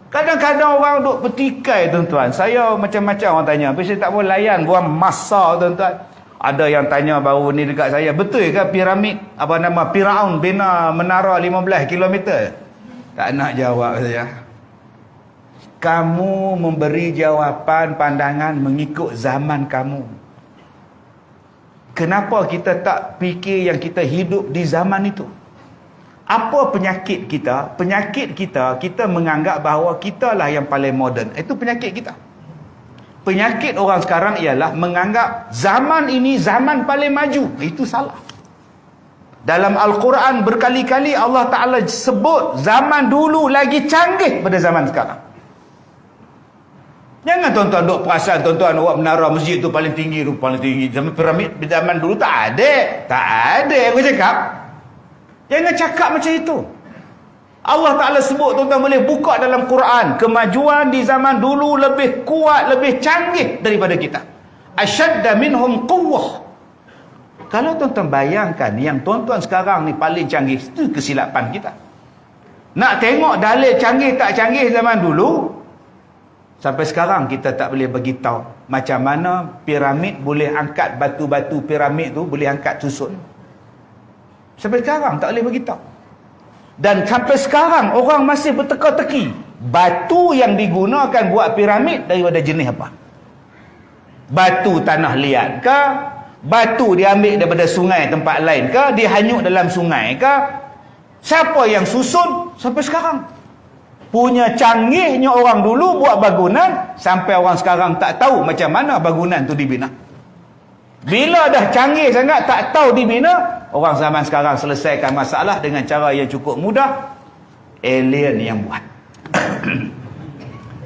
Kadang-kadang orang duk petikai, tuan-tuan. Saya macam-macam orang tanya. Tapi saya tak boleh layan buang masa, tuan-tuan. Ada yang tanya baru ni dekat saya, betul ke piramid Firaun bina menara 15 km? Tak nak jawab saya. Kamu memberi jawapan pandangan mengikut zaman kamu. Kenapa kita tak fikir yang kita hidup di zaman itu? Apa penyakit kita? Penyakit kita, kita menganggap bahawa kita lah yang paling moden. Itu penyakit kita. Penyakit orang sekarang ialah menganggap zaman ini zaman paling maju. Itu salah. Dalam Al-Quran berkali-kali Allah Ta'ala sebut zaman dulu lagi canggih pada zaman sekarang. Jangan tuan-tuan duk perasan tuan-tuan awak menara masjid tu paling tinggi. Zaman piramid zaman dulu tak ada. Tak ada aku cakap. Jangan cakap macam itu. Allah Ta'ala sebut, tuan-tuan boleh buka dalam Quran. Kemajuan di zaman dulu lebih kuat, lebih canggih daripada kita. Asyadda minhum quwwah. Kalau tuan-tuan bayangkan yang tuan-tuan sekarang ni paling canggih, itu kesilapan kita. Nak tengok dalil canggih tak canggih zaman dulu, sampai sekarang kita tak boleh bagi tahu macam mana piramid boleh angkat batu-batu piramid tu, boleh angkat susun. Sampai sekarang tak boleh bagi tahu. Dan sampai sekarang orang masih berteka-teki batu yang digunakan buat piramid daripada jenis apa? Batu tanah liat ke? Batu diambil daripada sungai tempat lain ke? Dihanyut dalam sungai ke? Siapa yang susun? Sampai sekarang punya canggihnya orang dulu buat bangunan, sampai orang sekarang tak tahu macam mana bangunan tu dibina. Bila dah canggih sangat tak tahu dibina, orang zaman sekarang selesaikan masalah dengan cara yang cukup mudah. Alien yang buat.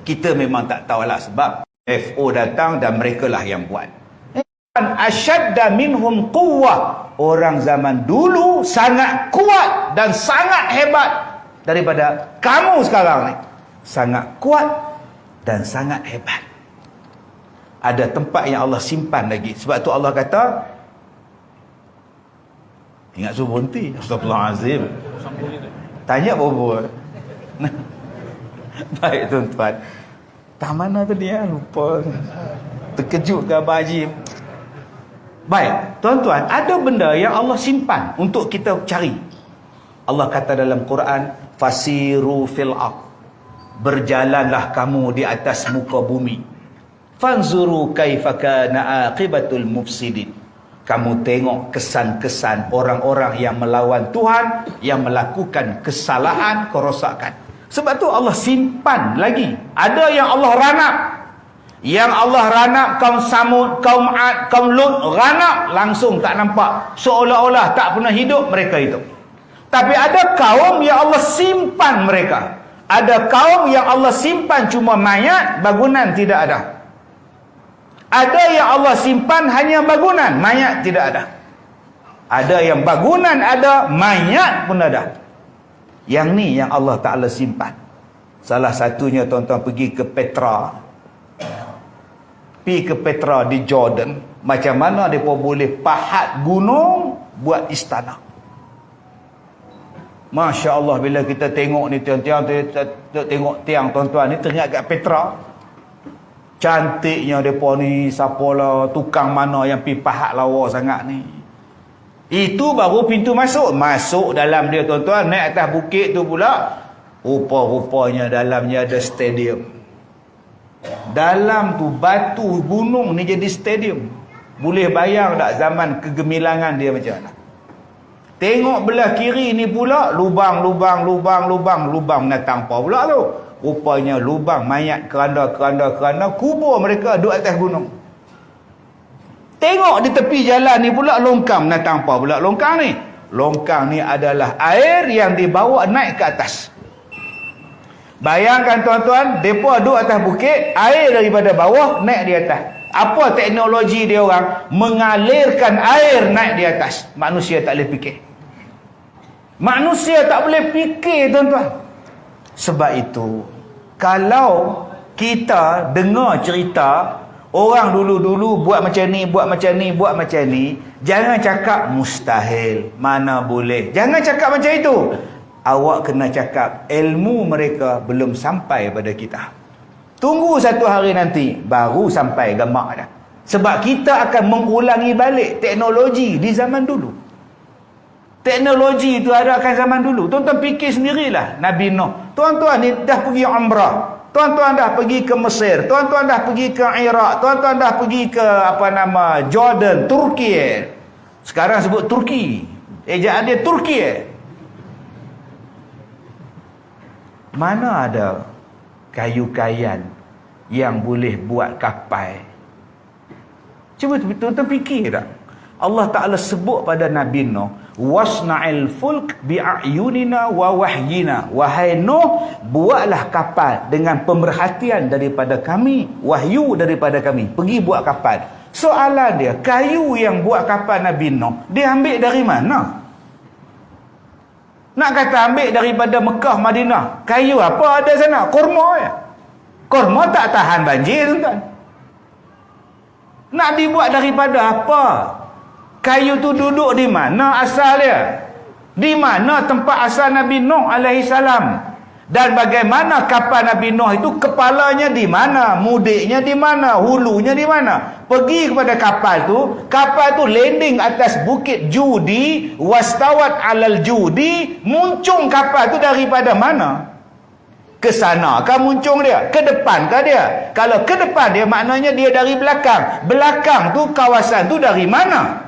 Kita memang tak tahulah sebab FO datang dan mereka lah yang buat. Asyadda minhum quwwah. Orang zaman dulu sangat kuat dan sangat hebat daripada kamu sekarang ni. Sangat kuat dan sangat hebat. Ada tempat yang Allah simpan lagi. Sebab tu Allah kata, ingat suruh berhenti. Astagfirullahalazim. Tanya apa-apa. Baik tuan-tuan. Tak mana tadi ya? Lupa. Terkejut ke Abang Haji. Baik tuan-tuan, ada benda yang Allah simpan untuk kita cari. Allah kata dalam Quran, fasiru fil ard. Berjalanlah kamu di atas muka bumi. Fanzuru kaifa kana aqibatul mufsidin. Kamu tengok kesan-kesan orang-orang yang melawan Tuhan, yang melakukan kesalahan, kerosakan. Sebab tu Allah simpan lagi. Ada yang Allah ranap. Yang Allah ranap kaum Samud, kaum Ad, kaum Lut, ranap langsung tak nampak. Seolah-olah tak pernah hidup mereka itu. Tapi ada kaum yang Allah simpan mereka. Ada kaum yang Allah simpan cuma mayat, bangunan tidak ada. Ada yang Allah simpan hanya bangunan, mayat tidak ada. Ada yang bangunan ada, mayat pun ada. Yang ni yang Allah Ta'ala simpan. Salah satunya tuan-tuan pergi ke Petra. Pergi ke Petra di Jordan. Macam mana mereka boleh pahat gunung buat istana. Masya Allah, bila kita tengok ni tengok tiang tuan-tuan ni teringat kat Petra. Cantiknya mereka ni, siapalah tukang mana yang pergi pahat lawa sangat ni. Itu baru pintu masuk. Masuk dalam dia tuan-tuan, naik atas bukit tu pula, rupa-rupanya dalamnya ada stadium. Dalam tu batu gunung ni jadi stadium. Boleh bayang tak zaman kegemilangan dia macam mana? Tengok belah kiri ni pula, lubang binatang apa pula tu? Rupanya lubang mayat keranda kubur mereka duduk atas gunung. Tengok di tepi jalan ni pula longkang binatang apa pula longkang ni? Longkang ni adalah air yang dibawa naik ke atas. Bayangkan tuan-tuan, mereka duduk atas bukit, air daripada bawah naik di atas. Apa teknologi dia orang? Mengalirkan air naik di atas. Manusia tak boleh fikir. Manusia tak boleh fikir tuan-tuan. Sebab itu, kalau kita dengar cerita orang dulu-dulu buat macam ni, jangan cakap mustahil, mana boleh. Jangan cakap macam itu. Awak kena cakap ilmu mereka belum sampai pada kita. Tunggu satu hari nanti, baru sampai gamak dah. Sebab kita akan mengulangi balik teknologi di zaman dulu. Teknologi itu ada akan zaman dulu. Tuan-tuan fikir sendirilah. Nabi Nuh. Tuan-tuan ni dah pergi umrah. Tuan-tuan dah pergi ke Mesir. Tuan-tuan dah pergi ke Iraq. Tuan-tuan dah pergi ke Jordan, Turki. Sekarang sebut Turki. Ejaan dia Turki. Mana ada kayu-kayan yang boleh buat kapal? Cuba tuan-tuan fikir tak? Allah Ta'ala sebut pada Nabi Nuh, wasna'il fulk bi'ayunina wa wahyina. Wahai Nuh, buatlah kapal dengan pemerhatian daripada kami, wahyu daripada kami. Pergi buat kapal. Soalan dia, kayu yang buat kapal Nabi Nuh, dia ambil dari mana? Nak kata ambil daripada Mekah, Madinah. Kayu apa ada sana? Kurma ya. Kurma tak tahan banjir tuan-tuan. Nak dibuat daripada apa? Kayu tu duduk di mana asal dia? Di mana tempat asal Nabi Nuh alaihi salam? Dan bagaimana kapal Nabi Nuh itu, kepalanya di mana, mudiknya di mana, hulunya di mana? Pergi kepada kapal tu landing atas bukit Judi, wastawat alal Judi. Muncung kapal tu daripada mana? Ke sana kah muncung dia? Ke depan kah dia? Kalau ke depan dia, maknanya dia dari belakang. Belakang tu, kawasan tu dari mana?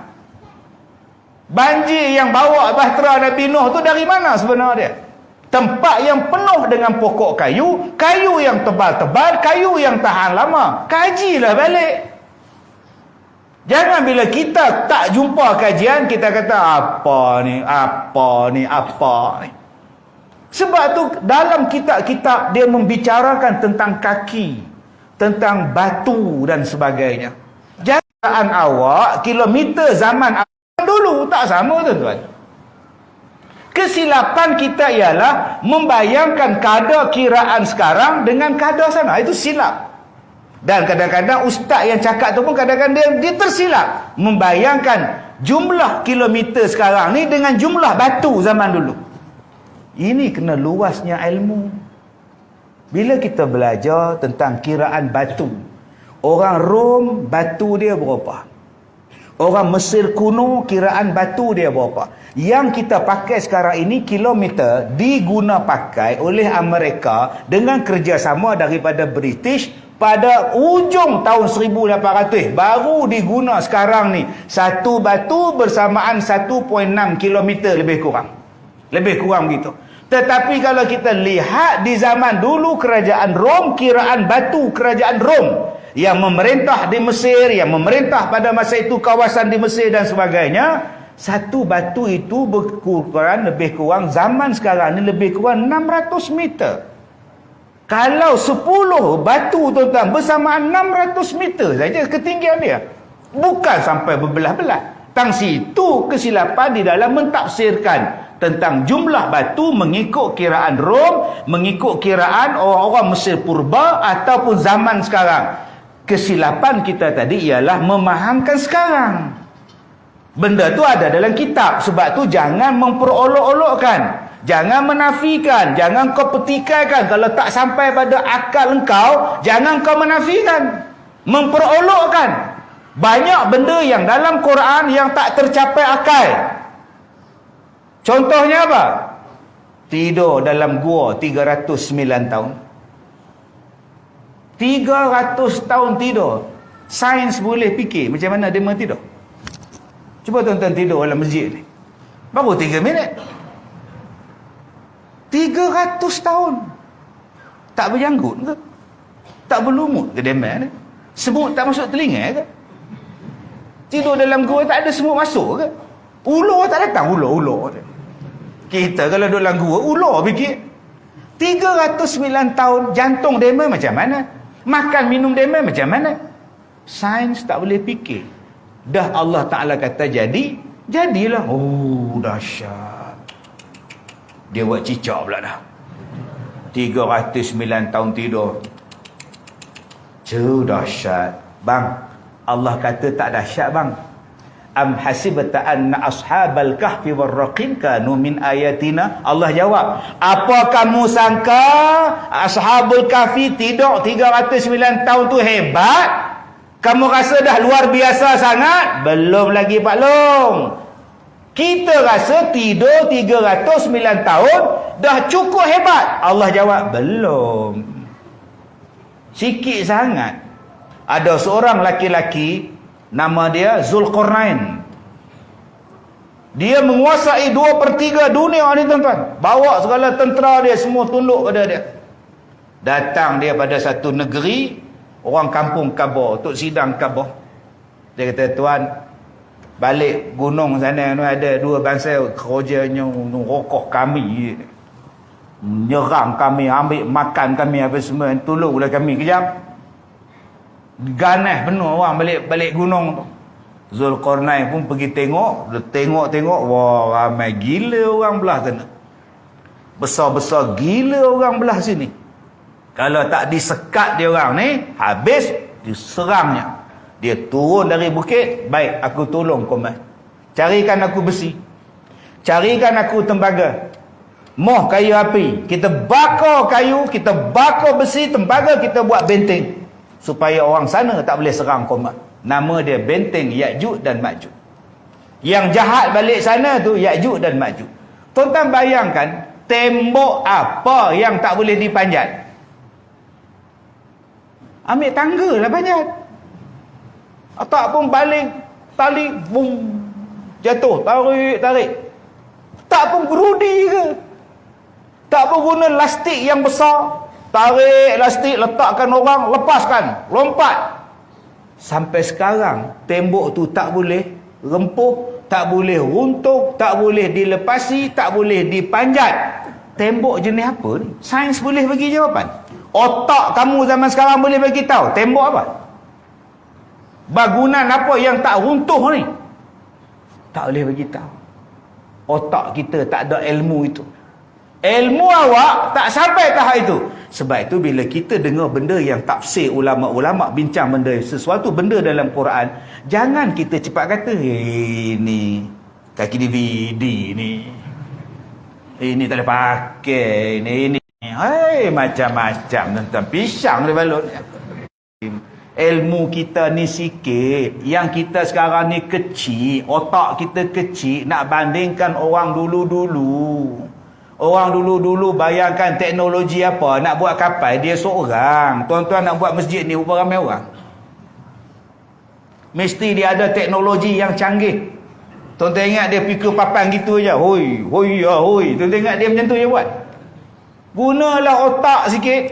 Banjir yang bawa bahtera Nabi Nuh tu dari mana sebenarnya? Tempat yang penuh dengan pokok kayu, kayu yang tebal-tebal, kayu yang tahan lama. Kajilah balik. Jangan bila kita tak jumpa kajian, kita kata apa ni. Sebab tu dalam kitab-kitab dia membicarakan tentang kaki, tentang batu dan sebagainya. Jangan awak kilometer zaman dulu tak sama tuan-tuan. Kesilapan kita ialah membayangkan kadar kiraan sekarang dengan kadar sana. Itu silap. Dan kadang-kadang ustaz yang cakap tu pun kadang-kadang dia tersilap. Membayangkan jumlah kilometer sekarang ni dengan jumlah batu zaman dulu. Ini kena luasnya ilmu. Bila kita belajar tentang kiraan batu, orang Rom batu dia berapa? Orang Mesir kuno kiraan batu dia berapa? Yang kita pakai sekarang ini diguna pakai oleh Amerika dengan kerjasama daripada British pada ujung tahun 1800 baru diguna sekarang ni. Satu batu bersamaan 1.6 kilometer lebih kurang begitu. Tetapi kalau kita lihat di zaman dulu kerajaan Rom, kiraan batu kerajaan Rom yang memerintah di Mesir, yang memerintah pada masa itu kawasan di Mesir dan sebagainya, satu batu itu lebih kurang zaman sekarang ni lebih kurang 600 meter. Kalau 10 batu tuan-tuan bersamaan 600 meter saja ketinggian dia, bukan sampai berbelah-belah. Tang situ kesilapan di dalam mentafsirkan tentang jumlah batu mengikut kiraan Rom, mengikut kiraan orang-orang Mesir purba ataupun zaman sekarang. Kesilapan kita tadi ialah memahamkan sekarang. Benda tu ada dalam kitab. Sebab tu jangan memperolok-olokkan, jangan menafikan, jangan kau petikaikan. Kalau tak sampai pada akal engkau, jangan kau menafikan, memperolokkan. Banyak benda yang dalam Quran yang tak tercapai akal. Contohnya apa? Tidur dalam gua 309 tahun. 300 tahun tidur. Sains boleh fikir macam mana dia tidur. Cuba tuan-tuan tidur dalam masjid ni. Baru 3 minit. 300 tahun. Tak berjanggut ke? Tak berlumut ke demam ni? Semut tak masuk telinga ke? Tidur dalam gua tak ada semut masuk ke? Ular tak datang, ular. Kita kalau duduk dalam gua, ular fikir. 309 tahun, jantung dema macam mana? Makan minum dema macam mana? Sains tak boleh fikir. Dah Allah Ta'ala kata jadi, jadilah. Oh, dahsyat. Dia buat cicak pula dah. 309 tahun tidur. Dahsyat. Bang, Allah kata tak dahsyat bang. Am hasibta anna ashabal kahfi warraqim kanu min ayatina. Allah jawab, apa kamu sangka ashabul kahfi tidur 309 tahun tu hebat? Kamu rasa dah luar biasa sangat? Belum lagi Pak Long. Kita rasa tidur 309 tahun dah cukup hebat. Allah jawab, belum. Sikit sangat. Ada seorang laki-laki, nama dia Zulkarnain. Dia menguasai 2/3 dunia ni tuan-tuan. Bawa segala tentera dia semua tunduk pada dia. Datang dia pada satu negeri, orang kampung Kaabah, untuk sidang Kaabah. Dia kata, tuan, balik gunung sana tu ada 2 bangsa kerajanya rokok kami, menyerang kami, ambil makan kami apa semua, tolonglah kami kejap. Ganas penuh orang balik gunung tu. Zulkarnain pun pergi tengok. Dia tengok, wah ramai gila orang belah sana. Besar-besar gila orang belah sini. Kalau tak disekat dia orang ni, habis diserangnya. Dia turun dari bukit, baik aku tolong kau mai. Carikan aku besi. Carikan aku tembaga. Moh kayu api. Kita bakar kayu, kita bakar besi, tembaga, kita buat benteng. Supaya orang sana tak boleh serang Qomat. Nama dia benteng Ya'juj dan Ma'juj. Yang jahat balik sana tu Ya'juj dan Ma'juj. Tuan-tuan bayangkan, tembok apa yang tak boleh dipanjat? Ambil tangga lah panjat. Tak pun baling tali, bum, jatuh, tarik. Tak pun gerudi ke? Tak pun guna lastik yang besar. Tarik lastik, letakkan orang, lepaskan, lompat. Sampai sekarang, tembok tu tak boleh rempuh, tak boleh runtuh, tak boleh dilepasi, tak boleh dipanjat. Tembok jenis apa ni? Sains boleh bagi jawapan. Otak kamu zaman sekarang boleh bagi tahu tembok apa? Bangunan apa yang tak runtuh ni? Tak boleh bagi tahu. Otak kita tak ada ilmu itu. Ilmu awak tak sampai tahap itu. Sebab itu bila kita dengar benda yang tafsir ulama-ulama bincang benda sesuatu benda dalam Quran, jangan kita cepat kata, ni kaki DVD ni. Ini tak boleh pakai ni. Macam-macam tentang pisang dia balut. Ilmu kita ni sikit. Yang kita sekarang ni kecil, otak kita kecil nak bandingkan orang dulu-dulu. Orang dulu-dulu bayangkan teknologi apa, nak buat kapal dia seorang. Tuan-tuan nak buat masjid ni berapa ramai orang? Mesti dia ada teknologi yang canggih. Tuan-tuan ingat dia pikul papan gitu je. Hoi, hoi, ya, hoi. Tuan-tuan ingat dia macam tu je buat. Gunalah otak sikit.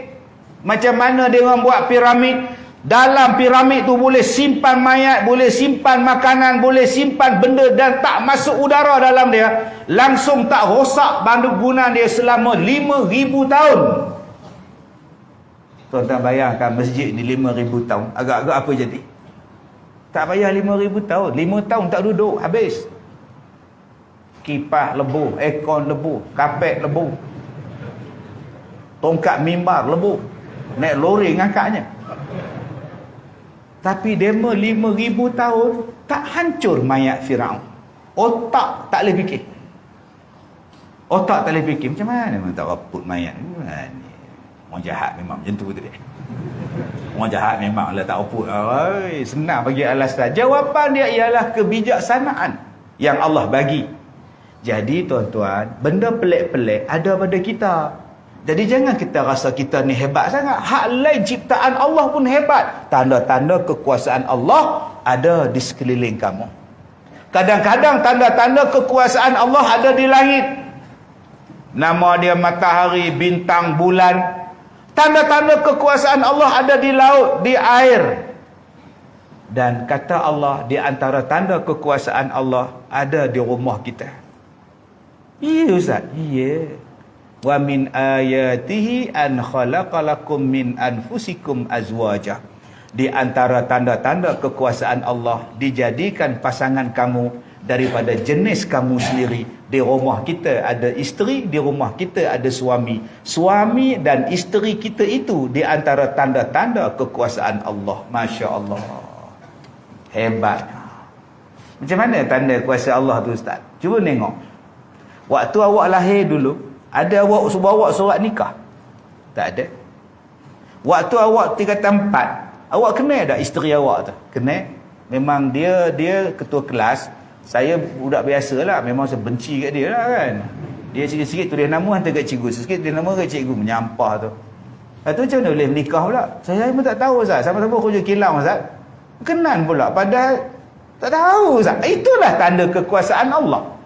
Macam mana dia orang buat piramid. Dalam piramid tu boleh simpan mayat, boleh simpan makanan, boleh simpan benda dan tak masuk udara dalam dia. Langsung tak rosak bangunan dia selama 5,000 tahun. Tuan-tuan bayangkan masjid ni 5,000 tahun. Agak-agak apa jadi? Tak payah 5,000 tahun. 5 tahun tak duduk, habis. Kipas lebuh, aircon lebuh, kapet lebuh. Tongkat mimbar lebuh. Naik lori ngangkatnya. Tapi demo 5,000 tahun tak hancur mayat Firaun. Otak tak boleh fikir. Otak tak boleh fikir. Macam mana memang tak raput mayat ni? Orang jahat memang macam tu tadi. Orang jahat memang lah tak raput. Senang bagi alasan. Jawapan dia ialah kebijaksanaan yang Allah bagi. Jadi tuan-tuan, benda pelik-pelik ada pada kita. Jadi jangan kita rasa kita ni hebat sangat. Hak lain ciptaan Allah pun hebat. Tanda-tanda kekuasaan Allah ada di sekeliling kamu. Kadang-kadang tanda-tanda kekuasaan Allah ada di langit. Nama dia matahari, bintang, bulan. Tanda-tanda kekuasaan Allah ada di laut, di air. Dan kata Allah, di antara tanda kekuasaan Allah ada di rumah kita. Ya Ustaz? Ya. Wa min ayatihi an khalaqalakum min anfusikum azwaja. Di antara tanda-tanda kekuasaan Allah, dijadikan pasangan kamu daripada jenis kamu sendiri. Di rumah kita ada isteri, di rumah kita ada suami. Suami dan isteri kita itu di antara tanda-tanda kekuasaan Allah. Masya Allah. Hebat. Macam mana tanda kuasa Allah tu Ustaz? Cuba tengok. Waktu awak lahir dulu, ada awak bawa surat nikah? Tak ada. Waktu awak tingkatan 4, awak kenal tak isteri awak tu? Kenal. Memang dia ketua kelas. Saya budak biasa lah. Memang saya benci kat dia lah kan. Dia sikit-sikit tulis nama hantar kat cikgu. Sikit tulis nama kat cikgu. Menyampah tu. Lepas tu macam mana boleh menikah pula? Saya pun tak tahu Ustaz. Sama-sama kerja kilang Ustaz. Kenan pula. Padahal tak tahu Ustaz. Itulah tanda kekuasaan Allah.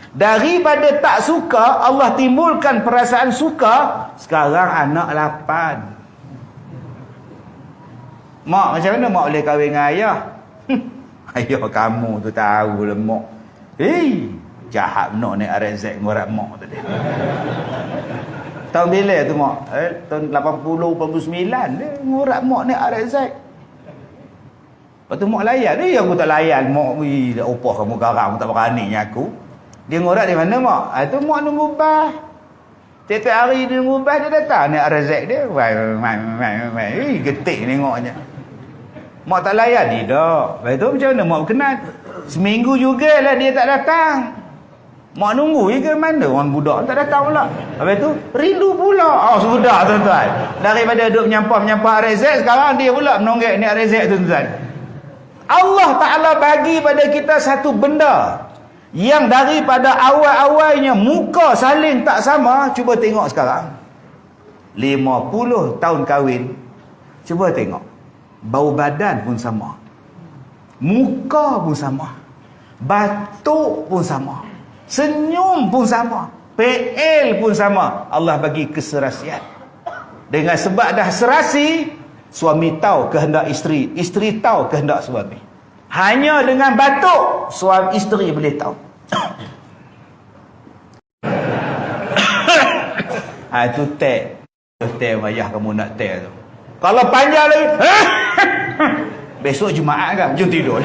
Daripada tak suka, Allah timbulkan perasaan suka. Sekarang anak 8. Mak macam mana mak boleh kahwin dengan ayah? Ayah kamu tu tahu lah mak. Jahat benar ni RZ ngorak mak tadi. Tahun bila tu mak? Tahun 80-89 dia ngorak mak ni RZ. Lepas tu mak layan. Aku tak layan. Mak dah upah kamu garang, tak berani dengan aku. Dia ngorak di mana mak? Itu mak nunggu bah. Tiap-tiap hari dia nunggu bah, dia datang. Ni rezek dia. Getik tengoknya. Mak tak layan. Tidak. Lepas tu macam mana mak berkenan? Seminggu jugalah dia tak datang. Mak nunggu ke mana? Orang budak tak datang pula. Lepas tu rindu pula. Sudah tuan-tuan. Daripada duduk menyampah rezek, sekarang dia pula menonggak ni rezek tuan-tuan. Allah Ta'ala bagi pada kita satu benda yang daripada awal-awalnya muka saling tak sama. Cuba tengok sekarang 50 tahun kahwin. Cuba tengok, bau badan pun sama, muka pun sama, batuk pun sama, senyum pun sama, PL pun sama. Allah bagi keserasian. Dengan sebab dah serasi, suami tahu kehendak isteri, isteri tahu kehendak suami. Hanya dengan batuk, suami isteri boleh tahu. Itu tag. Tag ayah kamu nak tag tu. Kalau panjang lagi, besok Jumaat kan? Jom tidur.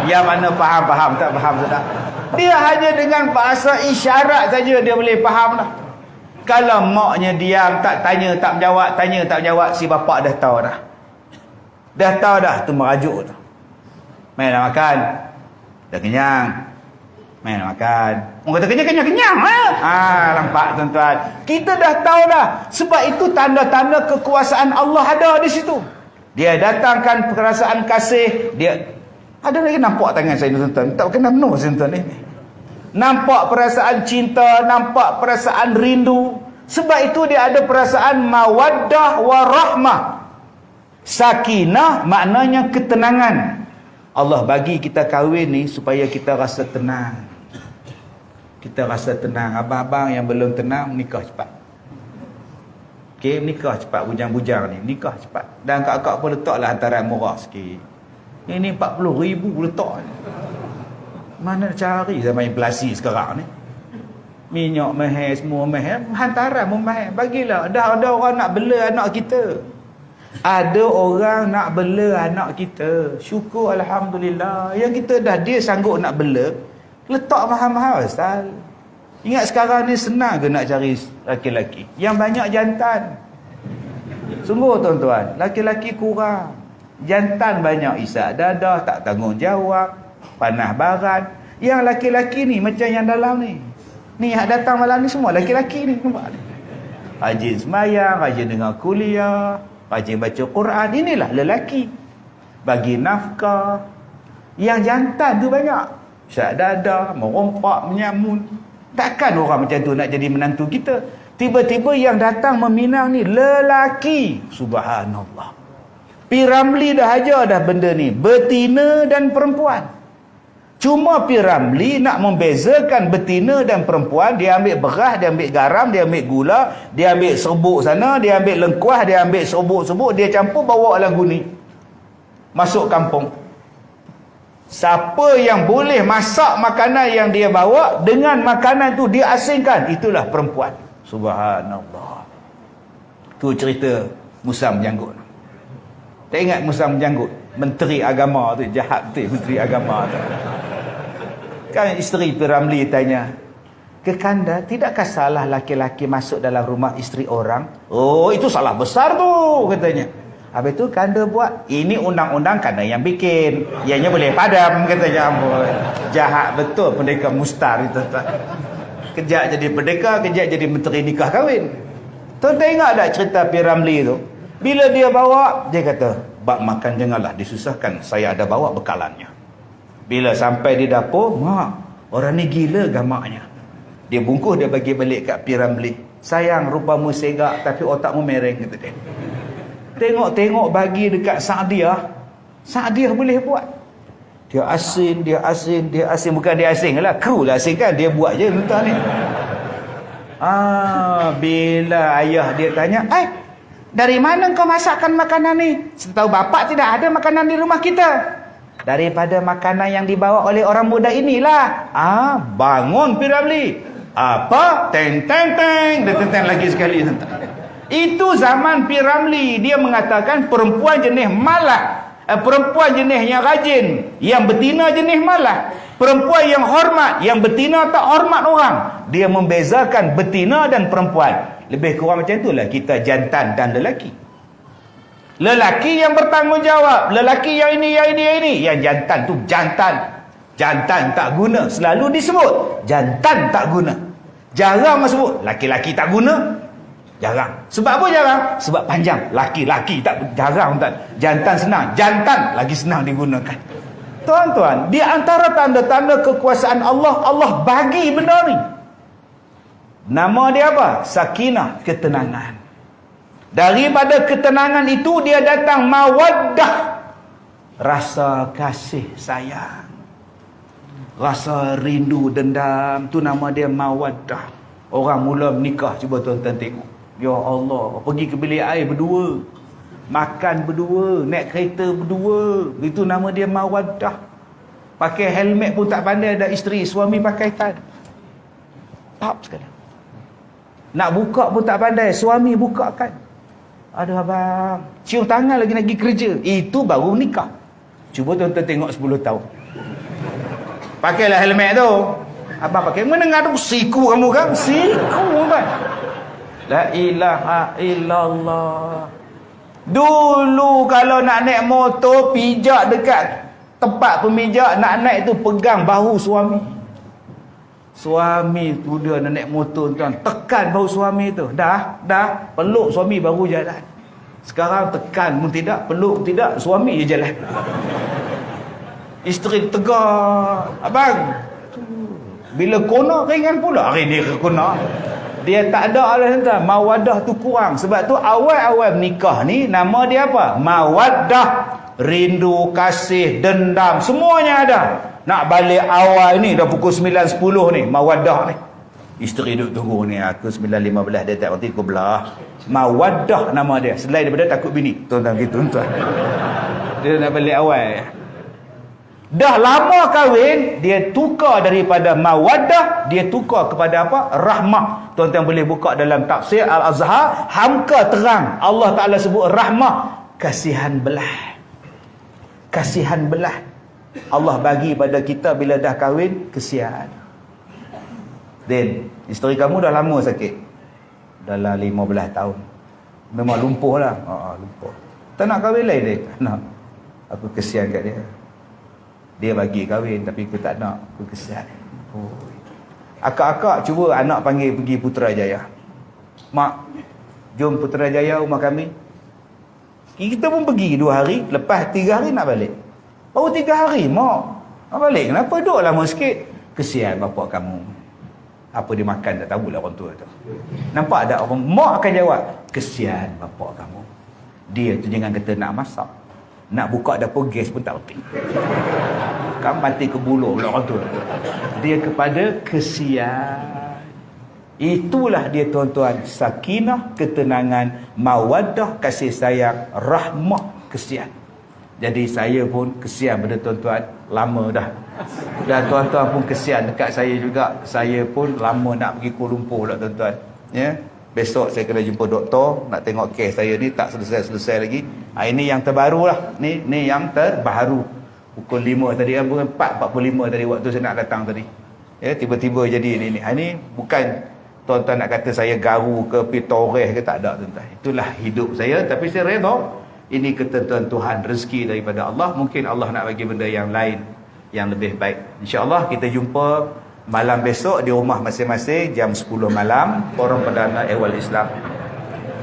Yang mana faham, tak faham sudah. Dia hanya dengan bahasa isyarat saja dia boleh faham dah. Kalau maknya diam, tak tanya, tak menjawab, tanya, tak menjawab, si bapak dah tahu dah. Dah tahu dah, tu merajuk tu. Main nak makan. Dah kenyang. Main nak makan. Orang kata kenyang. Nampak tuan-tuan. Kita dah tahu dah. Sebab itu tanda-tanda kekuasaan Allah ada di situ. Dia datangkan perasaan kasih. Dia ada lagi nampak tangan saya tuan-tuan. Tak kena penuh tuan-tuan ni. nampak perasaan cinta, nampak perasaan rindu. Sebab itu dia ada perasaan mawaddah warahmah. Sakinah maknanya ketenangan. Allah bagi kita kahwin ni supaya kita rasa tenang. Kita rasa tenang. Abang-abang yang belum tenang, nikah cepat. Okey, nikah cepat. Bujang-bujang ni, nikah cepat. Dan kak-kak pun letaklah hantaran murah sikit. Ini 40,000 letak. Mana cari zaman inflasi sekarang ni? Minyak mahal, semua mahal. Hantaran pun mahal. Bagilah. Dah ada orang nak bela anak kita. Ada orang nak bela anak kita. Syukur Alhamdulillah. Yang kita dah dia sanggup nak bela, letak mahal-mahal Ustaz. Ingat sekarang ni senang ke nak cari laki-laki? Yang banyak jantan. Sungguh tuan-tuan, laki-laki kurang. Jantan banyak isak dadah, tak tanggungjawab, panah barat. Yang laki-laki ni macam yang dalam ni. Ni yang datang malam ni semua laki-laki ni. Rajin semayang, rajin dengar kuliah, rajin baca Quran. Inilah lelaki. Bagi nafkah. Yang jantan tu banyak. Isak dadah, merompak, menyamun. Takkan orang macam tu nak jadi menantu kita. Tiba-tiba yang datang meminang ni lelaki. Subhanallah. P. Ramlee dah ajar dah benda ni. Betina dan perempuan. Cuma P. Ramlee nak membezakan betina dan perempuan. Dia ambil beras, dia ambil garam, dia ambil gula, dia ambil serbuk sana, dia ambil lengkuas, dia ambil serbuk-serbuk, dia campur bawa lagu ni. Masuk kampung. Siapa yang boleh masak makanan yang dia bawa, dengan makanan tu dia asingkan, itulah perempuan. Subhanallah. Tu cerita Musa menjanggut. Tak ingat Musa menjanggut? Menteri agama tu, jahat tu menteri agama tu. Kan isteri P. Ramlee tanya, Kekanda, tidakkah salah laki-laki masuk dalam rumah isteri orang? Oh, itu salah besar tu, katanya. Habis tu Kanda buat, ini undang-undang Kanda yang bikin. Ianya boleh padam, katanya. Jahat betul pendekar Mustar itu. Kejap jadi pendekar, kejap jadi menteri nikah kahwin. Tuan-tuan ingat tak cerita P. Ramlee tu? Bila dia bawa, dia kata, bak makan janganlah disusahkan, saya ada bawa bekalannya. Bila sampai di dapur, mak, orang ni gila gamaknya. Dia bungkus, dia bagi balik kat P. Ramlee. Sayang, rupamu segak tapi otakmu mereng, kata dia. Tengok-tengok bagi dekat Sa'diyah. Sa'diyah boleh buat. Dia asin. Bukan dia asing lah. Kru lah asing kan. Dia buat je entah ni. Bila ayah dia tanya, dari mana kau masakkan makanan ni? Setahu bapak tidak ada makanan di rumah kita. Daripada makanan yang dibawa oleh orang muda inilah. Bangun P. Ramlee. Apa? Teng. Dia teng lagi sekali. Itu zaman P. Ramlee. Dia mengatakan perempuan jenis malah. Perempuan jenis yang rajin. Yang betina jenis malah. Perempuan yang hormat. Yang betina tak hormat orang. Dia membezakan betina dan perempuan. Lebih kurang macam itulah kita jantan dan lelaki. Lelaki yang bertanggungjawab. Lelaki yang ini. Yang jantan tu jantan. Jantan tak guna. Selalu disebut jantan tak guna. Jarang disebut laki-laki tak guna. Jarang. Sebab apa jarang? Sebab panjang. Laki-laki tak jarang, tuan. Jantan senang. Jantan lagi senang digunakan. Tuan-tuan, di antara tanda-tanda kekuasaan Allah, Allah bagi benda ni. Nama dia apa? Sakinah, ketenangan. Daripada ketenangan itu dia datang mawaddah. Rasa kasih sayang. Rasa rindu dendam. Tu nama dia mawaddah. Orang mula menikah, cuba tuan-tuan tengok. Ya Allah, pergi ke bilik air berdua, makan berdua, naik kereta berdua. Itu nama dia mawaddah. Pakai helmet pun tak pandai ada isteri, suami pakaikan. Pap sekali. Nak buka pun tak pandai, suami bukakan. Aduh abang, cium tangan lagi nak pergi kerja. Itu baru nikah. Cuba tuan-tuan tengok 10 tahun. Pakailah helmet tu. Abang pakai, mana ngadu siku kamu kan? Siku kan? La ilaha illallah. Dulu kalau nak naik motor, pijak dekat tempat pemijak, nak naik tu pegang bahu suami. Suami tu dia nak naik motor tuan, tekan bahu suami tu. Dah, peluk suami baru jalan. Sekarang tekan pun tidak, peluk tidak, suami je jalan. Isteri tegar, abang. Bila kona ringan pula hari dia kena. Dia tak ada Allah tuan. Mawaddah tu kurang. Sebab tu awal-awal nikah ni nama dia apa? Mawaddah. Rindu, kasih, dendam, semuanya ada. Nak balik awal ni dah pukul 9.10 ni, mawaddah ni. Isteri duduk tunggu ni, aku 9.15 dia tak berhenti, aku belah. Mawaddah nama dia. Selain daripada takut bini. Tuan-tuan gitu tuan. Dia nak balik awal. Dah lama kahwin, dia tukar daripada mawaddah, dia tukar kepada apa? Rahmah. Tuan-tuan boleh buka dalam tafsir Al-Azhar, hamka terang. Allah Ta'ala sebut rahmah, kasihan belah. Kasihan belah. Allah bagi pada kita bila dah kahwin, kesian. Then, isteri kamu dah lama sakit. Dalam 15 tahun. Memang lumpuh lah. Lumpuh. Tak nak kahwin lain dia. Tak nak. Aku kesian kat dia. Dia bagi kahwin tapi aku tak nak. Aku kesian. Akak-akak cuba anak panggil pergi Putrajaya. Mak, jom Putrajaya rumah kami. Kita pun pergi 2 hari. Lepas 3 hari nak balik. Baru 3 hari, mak. Nak balik. Kenapa duduk lama sikit? Kesian bapak kamu. Apa dia makan tak tahulah orang tua tu. Nampak tak orang mak akan jawab, kesian bapak kamu. Dia tu jangan kata nak masak. Nak buka dapur gas pun tak reti. Kan mati ke buluh pula orang tua. Dia kepada kesian. Itulah dia tuan-tuan, sakinah, ketenangan, mawaddah, kasih sayang, rahmah, kesian. Jadi saya pun kesian pada tuan-tuan, lama dah. Dan tuan-tuan pun kesian dekat saya juga. Saya pun lama nak pergi Kuala Lumpur lah tuan-tuan. Ya. Besok saya kena jumpa doktor, nak tengok kes saya ni tak selesai-selesai lagi. Ini yang terbaru lah. Ni yang terbaru. Pukul 5 tadi, 4.45 tadi waktu saya nak datang tadi. Ya, tiba-tiba jadi ni. Ini bukan tuan-tuan nak kata saya garu ke pitoreh ke, tak ada tuan-tuan. Itulah hidup saya, tapi saya redha. Ini ketentuan Tuhan, rezeki daripada Allah. Mungkin Allah nak bagi benda yang lain yang lebih baik. InsyaAllah kita jumpa malam besok di rumah masing-masing jam 10 malam, Forum Perdana Ehwal Islam.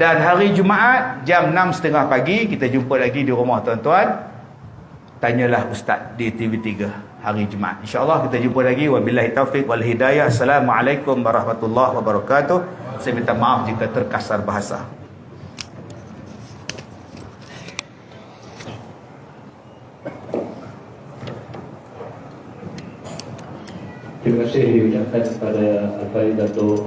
Dan hari Jumaat jam 6.30 pagi kita jumpa lagi di rumah tuan-tuan. Tanyalah Ustaz di TV3 hari Jumaat. InsyaAllah kita jumpa lagi. Wabillahi taufiq wal hidayah. Assalamualaikum warahmatullahi wabarakatuh. Saya minta maaf jika terkasar bahasa. Terima kasih diucapkan kepada Al-Fadhil Dato'